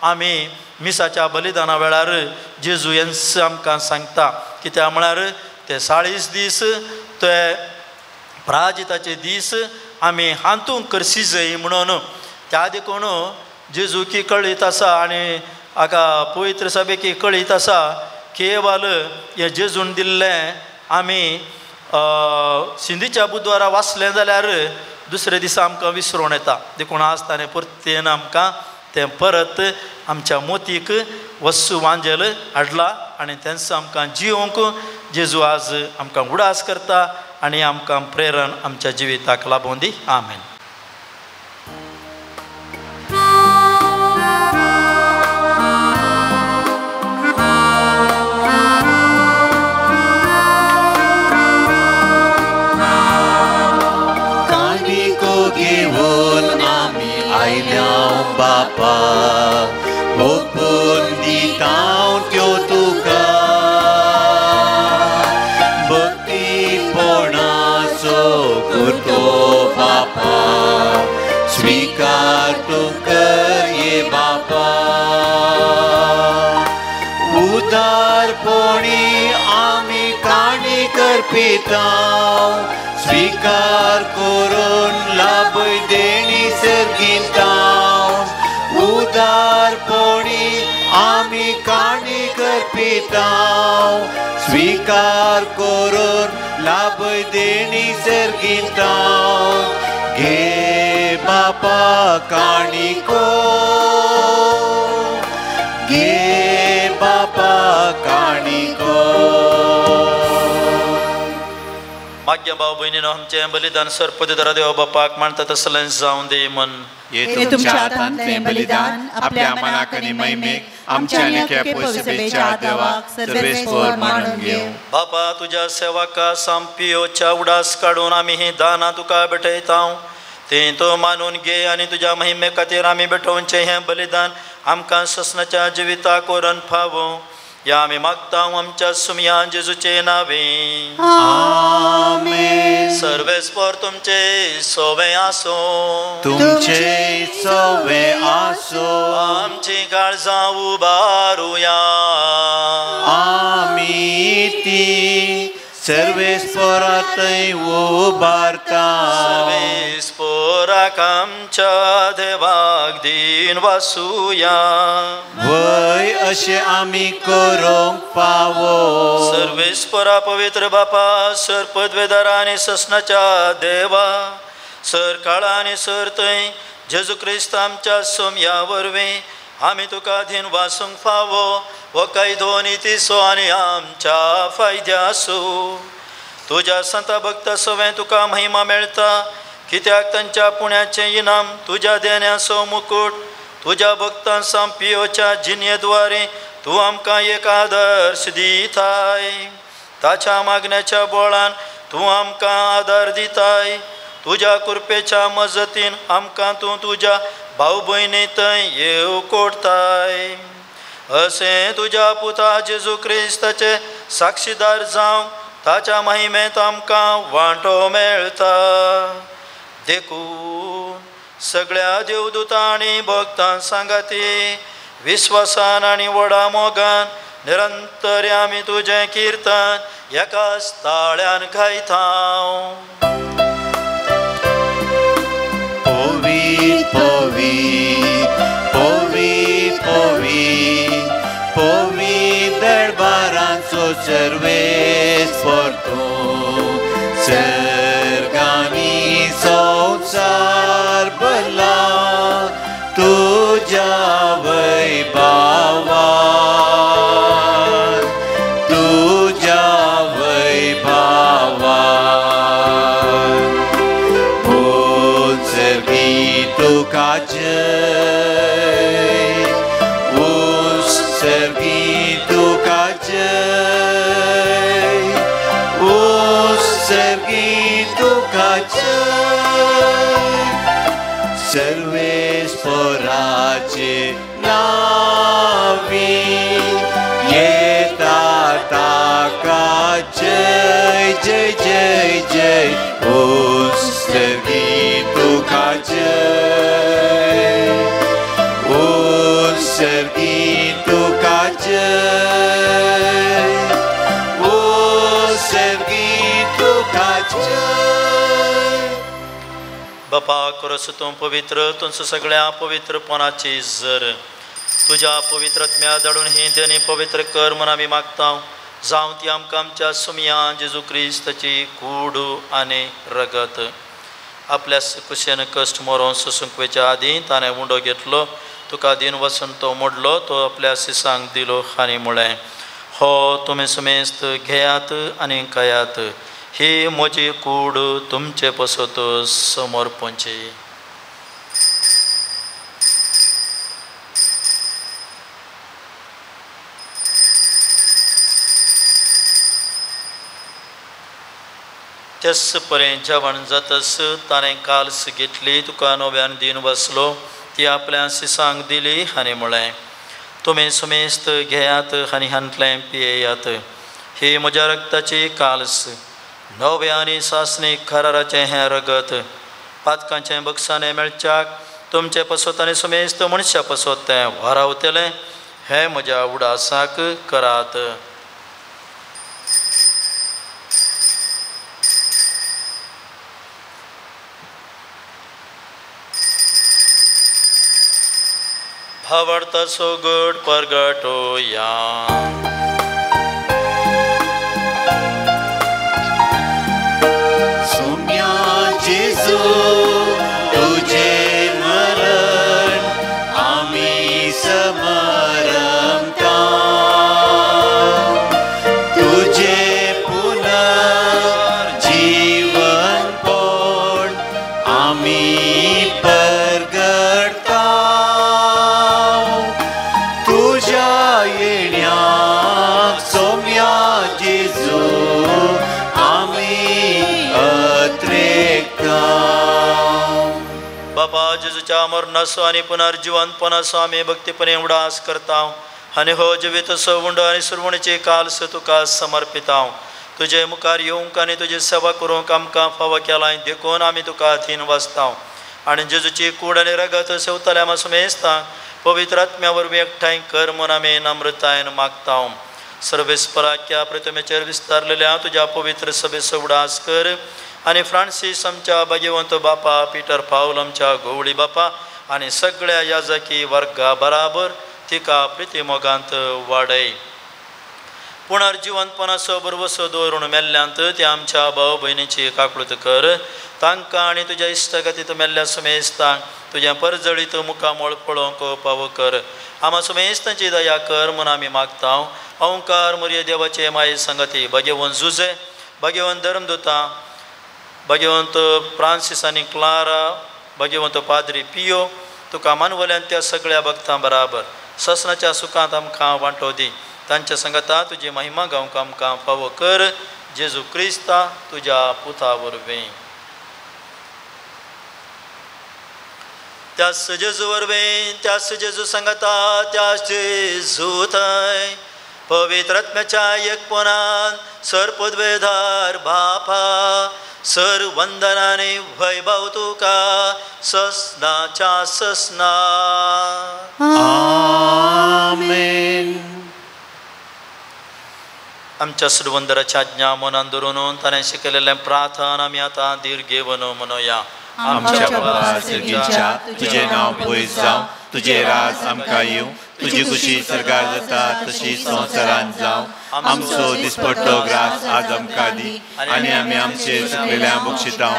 आमी मिसाच्या बलिदाना वेळार जेजू हें आमकां सांगता. कित्याक म्हळ्यार ते 40 दीस ते प्राजिताचे दीस आमी हांतूंक करची जाय म्हणून. त्या देखून जेजू की कळीत आसा आनी हाका पवित्र सभेक कळीत आसा, केवल हें जेजून दिल्लें आमी सिंधीच्या बुधवारा वाचलें जाल्यार दुसरे दिसा आमकां विसरोन येता. देखून आज ताणें परतेन आमकां तें परत आमच्या मोतीक वस्तू वांजेल हाडला आनी तेंच आमकां जिवंक जेजू आज आमकां उडास करता आनी आमकां प्रेरण आमच्या जिविताक लाभोवन दी. आमेन. घेऊन आमी आयल्या बापा, ओपून दिता त्यो तुका, भक्तीपणाचो करतो बापा, स्वीकार तूं कर ये बापा. उदारपणी आमी काणी करपिता, स्वीकार करून लाभ देणी सर्गिता. उदारपणी आमी काणी करपिता, स्वीकार करून लाभ देणी सर्गिता. घे बापा काणी को, घे बापा काणी को. भाग्य भाव भयणीनो, आमचें बलिदान सर्पदेवरा देवा बापाक मानता तसलें जावं दे म्हण. हे तुमच्या हातांतलें बलिदान आपल्या मनाक आनी महिमेक आमच्या आनी केपें सभेच्या देवाक सर्वेस्पर मानून घेव. बापा, तुज्या सेवका सांपियोच्या उडास काडून आमी ही दानां तुका भेटयता. तें तो मानून घे आनी तुज्या महिमे खातीर आमी भेटोवचें हें बलिदान आमकां ससनाच्या जिविताक व्हरून फावो. या आमी मागता आमच्या सुमया जेजूचे नांवे. आमेन. सर्वेस्पर तुमचे सोवे आसो, तुमचे सोवे आसो. आमची काळजां उबारुया. आमी ती सर्वेस्परांतय उबारता. सर्वेस्पराक आमच्या देवाक दिन वासुया. वय अशें आमी करूंक फावो. सर्वेस्परा पवित्र बापा, सर पदवेदारा आनी ससनाच्या देवा, सर काळा आनी सर थंय जेजू क्रिस्त आमच्या सोमया वरवीं आमी तुका दिन वासूंक फावो. हो कायदो नितीसो आनी आमच्या फायद्यासो. तुज्या संत भक्त सवें तुका महिमा मेळटा. कित्याक तांच्या पुण्याचे इनाम तुझ्या देण्याचो मुकुट तुझ्या भक्तांसा पियोच्या जिन्येद्वारे तू आमकां एक आदर्श दिताय ताच्या मागण्याच्या बोळान तू आमकां आदार दिताय तुझ्या कृपेच्या मजतीन आमकां तू तुझ्या भाऊ भयणी थंय येव कोडताय अशें तुझ्या पुता जेजू क्रिस्ताचे साक्षीदार जावं ताच्या महिमेंत आमकां वांटो मेळटा देखून सगळ्या देवदूतां आनी भक्तां सांगाती विश्वासान आनी व्हडा मोगान निरंतर आमी तुजें किर्तन एकाच ताळ्यान गायता Povit, povit, povit, povit, povit derbaranzo cerves portu, cergani saucar bala, tuja vaibhava, tuja vaibhava. Sergi us sergi tu kajai us sergi tu kajai Sarves पोराचे नावी येता ताका जय जय जय जय us sergi tu kajai sergi tu kajai o sergi tu kajai बापा खरोच तूं पवित्र तुमचं सगळ्या पवित्रपणाची जर तुझ्या पवित्रत्म्या दडून ही देणी पवित्र कर म्हूण आमी मागता जावं ती आमकां आमच्या सुमिया जेजू क्रिस्ताची कूड आनी रगत आपल्या कुशेन कश्ट मरोवन सुसुंकवेच्या आदीं ताणें उंडो घेतलो तुका दिन वचून तो मोडलो तो आपल्या शिसांक दिलो आनी म्हळें हो तुमी सुमेस्त घेयात आनी खायात ही म्हजी कूड तुमचे पसत समोर पोंची तेच पर्यंत जेवण जातस ताणें काल्स घेतली तुका नव्यान दिन बसलो ती आपल्या शिसांक दिली आनी म्हळें तुमी सुमेस्त घेयात आनी हांतलें पियेयात ही म्हज्या रक्ताची काल्स नवे आनी सासणीक कराराचें हें रगत पातकांचें बक्षाने मेळच्याक तुमचे पसत आनी सुमेस्त मनशा पसत तें व्हरावतलें हें म्हज्या उडासाक करात आवडता सोगड परगटोया सोम्या जेजू तुझे मरण आम्ही समरमता तुझे पुनर्जीवन पण आम्ही परगटता तुझ्या येण्याक सोम्या जेजू बाबा जेजूच्या मरणाचो आनी पुनर्जीवनपणाचो आमी भक्तीपणे उडास करता आनी हो जिवीतसो उंड आनी सुरवणीची काल्स तुका समर्पिता तुजे मुखार येवंक आनी तुजी सेवा करूंक आमकां फावो केलां देखून आमी तुका अधीन वाचता आनी जेजूची कूड आनी रगत सेवतल्या सुमेस्तां पवित्र आत्म्या वरवीं एकठांय कर म्हूण आमी नम्रतायेन मागता सर्वेस्पराच्या प्रतिमेचेर विस्तारलेल्या तुज्या पवित्र सभेचो उडास कर आनी फ्रांसीस आमच्या भाग्यवंत बापा पिटर पावल आमच्या गवळी बापा आनी सगळ्या याजकी वर्गा बराबर तिका प्रितीमोगांत वाडय पुनर्जीवनपणाचो बरवसो दवरून मेल्ल्यांत ते आमच्या भाव भयणीची काकूळट कर तांकां आनी तुज्या इश्टगतीत मेल्ल्या सुमेस्तांक तुजें परजळीत मुखामोळ पळोवंक फावो कर आमा सुमेस्तांची दया कर म्हूण आमी मागता ओंकार मर्य देवाचे माये संगती भाग्यवन जुजे भाग्यवन धर्मदूता भगवंत फ्रांसीस आनी क्लारा, भगवंत पाद्री पियो, तुका मानवल्यान त्या सगळ्या भक्तां बराबर ससनाच्या सुखांत आमकां वांटो दी. तांच्या संगता तुजी महिमा गावंक आमकां फावो कर. जेजू क्रिस्ता तुज्या पुता वरवीं. त्याच जेजू वरवीं, त्याच जेजू संगता, त्याच जेजू थंय पवित्र आत्म्याच्या एकपणान सरपदवेधार बापा सर वंदनाने वैभव तुका ससनाच्या ससना. आमेन. आमच्या सुरवंदराच्या आज्ञा मनान धरून ताणें शिकयलेलें प्रार्थना आमी आतां दीर्घेवन म्हणुया. आमच्या बाबा सर्गीच्या तुझे नाव पयस जावं, तुझे राज आमकां येवं, तुजी खुशी सरकार जाता तशी संवसारांत जावं. आमचो दिसपट्टो ग्रास आज आमकां दी, आनी आमी आमचे चुकलेल्यांक बक्षितांव,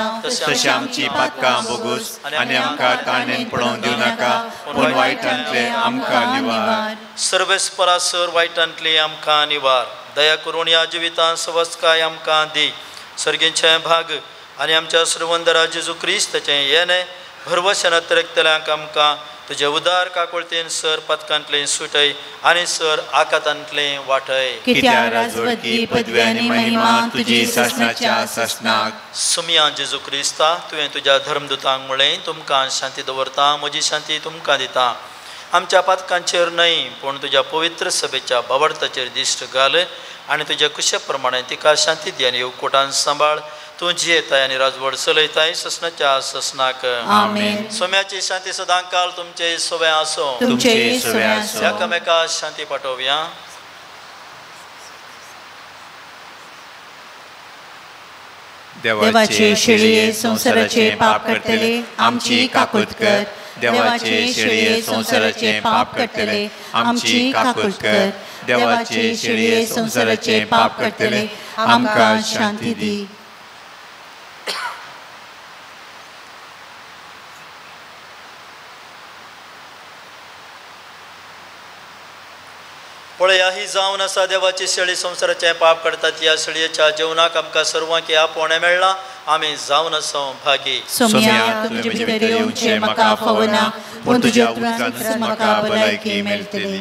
तशी आमची पातकां बोगूस आनी आमकां ताणेन पडोवंक दिवं नाका, पूण वायटांतले आमकां निवार. सर्वेस्परासर वायटांतली आमकां निवार. दया करून ह्या जिवितांत सवस्काय आमकां दी. सर्गेचे भाग आनी आमच्या सुरवंदरा जेजू क्रिस्ताचें येणे भरवशान तरकतल्यांक आमकां तुजे उदार काकुळतेन सर पदकांतलें सुटय आनी सर आकांतांतलें वाटय. कित्या राजवटी पदवी आनी महिमा तुजी शासनाच्या शासनाक. सुमिया जेजू क्रिस्ता, तुवें तुज्या धर्मदुतांक म्हळें तुमकां शांती दवरता, म्हजी शांती तुमकां दिता. आमच्या पातकांचेर न्हय पूण तुज्या पवित्र सभेच्या भावार्थाचेर दिश्ट घाल आनी तुज्या कुशे प्रमाणे तिका शांती दी आनी येवकोटान सांबाळ. तूं जियेताय आनी राजवट चलयताय ससनाच्या ससनाक. आमेन. सोम्याची शांती सदां काल तुमचे सोवे आसो. तुमचे सोवे आसो. एकामेका शांती पाठोवया. देवाचे शेळये संसाराचे पाप करतले आमची काकुळट कर. देवाचे शेळये संसाराचे पाप करतले आमची काकुळट कर. देवाचे शेळये संसाराचे पाप करतले आमकां शांती दी. पळया ही जावन आसा देवाची शेळी संसाराचें पाप करतात. ह्या शेळयेच्या जेवणाक आमकां सर्वांक ह्या पोणे मेळ्ळा. आमी जावन आसा भागी. सोम्या तुजे भितर येवचें म्हाका फावना, पूण तुज्या उतरांतल्यान म्हाका भलायकी मेळटली.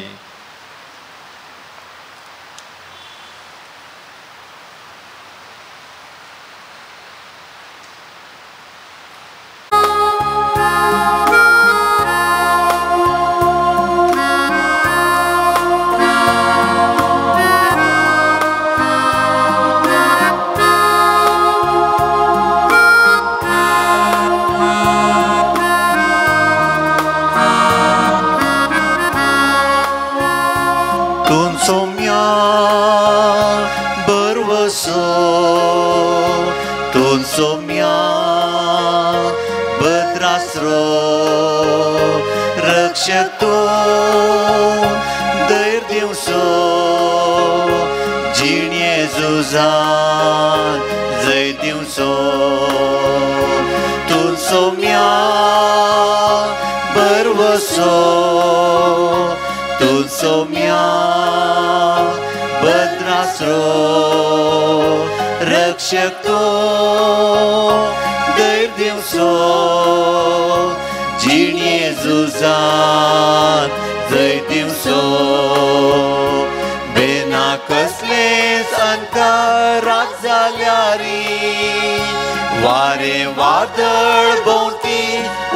वारे वादळ भोंवती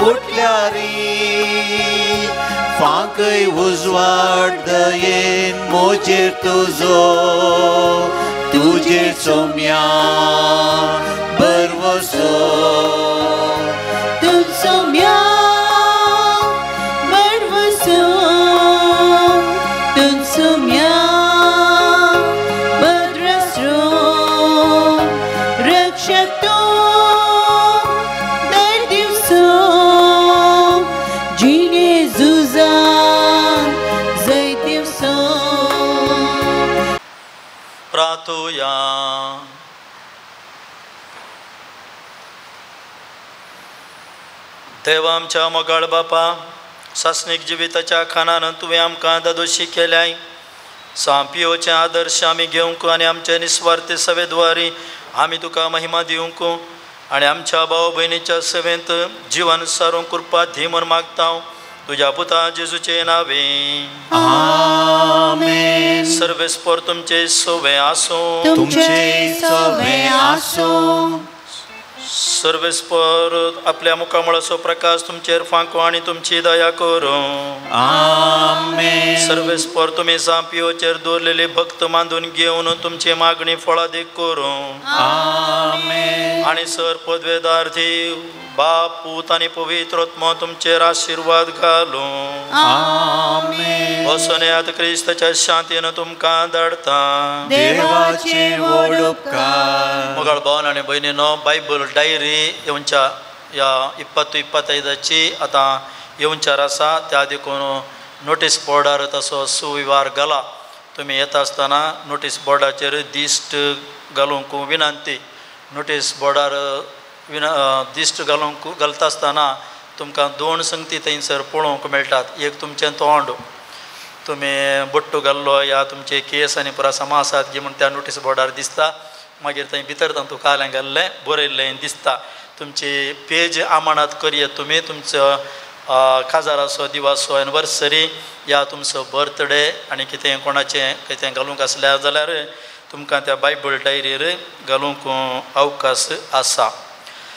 उठल्यारी फांकय उजवाड दयेन मोजेर तुजो तुजेर सोम्या बरवसो. तुज सोम्या बरवसो. तुज सोम्या बरवसो. रक्षक प्रार्थोया. देवा आमच्या मोगाळ बापा, सासनीक जिविताच्या खानान तुवें आमकां दादोशी केल्याय. सांपियोचे आदर्श आमी घेवंक आनी आमचे निस्वार्थ सेवेद्वारी आमी तुका महिमा दिवंक आणि आमच्या भाऊ बहिणीच्या सेवेंत जीवन सारून कृपा धी म्हूण मागता तुझ्या पुता जेजूचे नावे आमेन. सर्वेस्पर तुमचे सोवे आसो तुमचे सवे आसो. सर्वेस्पर आपल्या मुखामुळाचो प्रकाश तुमचेर फांको आणि तुमची दया करो आमेन. सर्वेस्पर तुम्ही सांपियोचेर दवरलेले भक्त मांडून घेवन तुमची मागणी फळादीक करो आमेन. आणि सर पदवेदार्थी बाप पूत आणि पवित्रोत्म तुमचेर आशीर्वाद घालो आमेन. वसन्यात क्रिस्ताच्या शांतीनं तुमकां धाडता देवाचे व्हड उपकार. मोगाळ भावन आणि भयणीनो बायबल डायरी येवच्या या 20-25ची आतां येवचार आसा त्या देखून नोटीस बोर्डार तसो सुविवार घाला. तुमी येता आसतना नोटीस बोर्डाचेर दिश्ट घालूंक विनंती. नोटीस बोर्डार दिश्ट घालता आसतना तुमकां 2 संगती थंयसर पळोवंक मेळटात. एक तुमचें तोंड, तुमी बट्टू घाल्लो या तुमचे केस आनी पुरासामा आसात की म्हूण त्या नोटीस बोर्डार दिसता. मागीर थंय भितर तातूंत काल्यां घाल्लें बरयल्लें दिसता. तुमची पेज आमाणात करियेत. तुमी तुमचो काजाराचो दिवाचो एनिवर्सरी या तुमचो बर्थडे आनी कितें कोणाचें कितें घालूंक आसल्यार जाल्यार तुमकां त्या बायबल डायरीर घालूंक अवकाश आसा.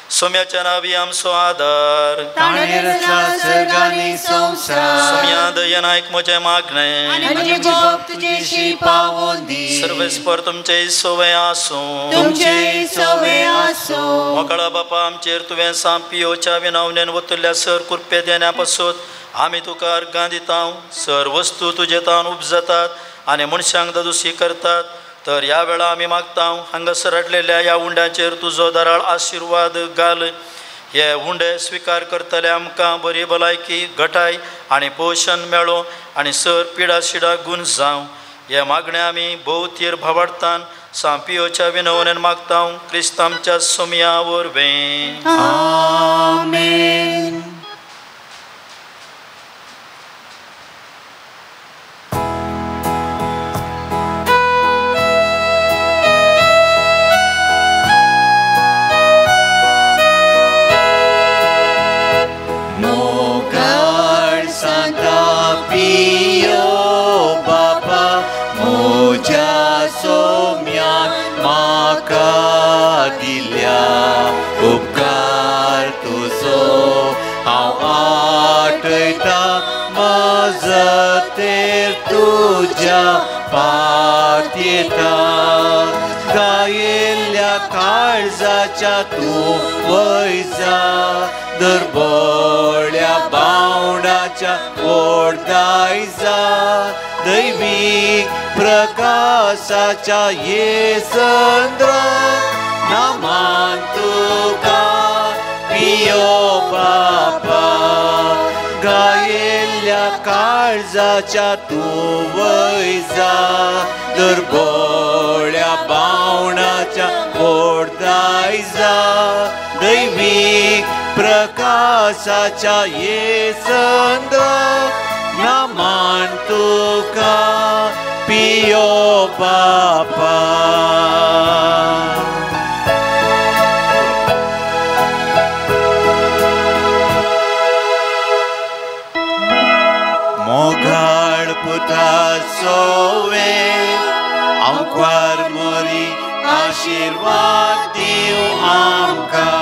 सोम्याच्या नांवी आमचो आदार सोम्या दयेन आयक म्हजें मागणें सर्वेस्पर तुमचे सवय आसूं मोकळा बापा आमचेर तुवें सांपियोच्या विनवणेन वतुल्ल्या सर कृपे देण्या पासून आमी तुका अर्गां दिता. सर वस्तू तुजे तावन उपजतात आनी मनशांक दोशी करतात. तर ह्या वेळा आमी मागता हांगासर हाडलेल्या ह्या उंड्याचेर तुजो दराळ आशिर्वाद घाल. हे उंडे स्विकार करतले आमकां बरी भलायकी घटाय आनी पोशण मेळो आनी सर पिडा शिडा गूण जावं. हे मागणें आमी भोवतीर भावार्थान सांपियोच्या विनवणेन मागता क्रिस्तांच्या सोम्या वरवीं आमेन. उपकार तुजो हांव आठयता मजतेर तुज्या पातयेता. गायिल्ल्या काळजाच्या तूं वयजा दरबळ्या बावडाच्या ओडदायजा. दैवीक प्रकाशाच्या येसंद्र नामान तुका पियो बापा. गायिल्ल्या काळजाच्या तूं वयजा दरबळ्या बावणाच्या ओडदायजा. दैवीक प्रकाशाच्या येसंद्र नामान तुका पियो बापा. मोगाळ पुताचो वेळ आमकां मोरी आशीर्वाद दिव आमकां.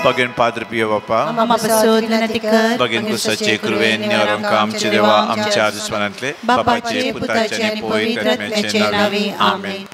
Pagin Padre Pio Papa, Mapasod na natikad, Pagin ko sa Chekruven, Nyaron ka amche dewa amche adiswanantle, Bapache, Putache, Poit, Katmeche, Navi. Amen.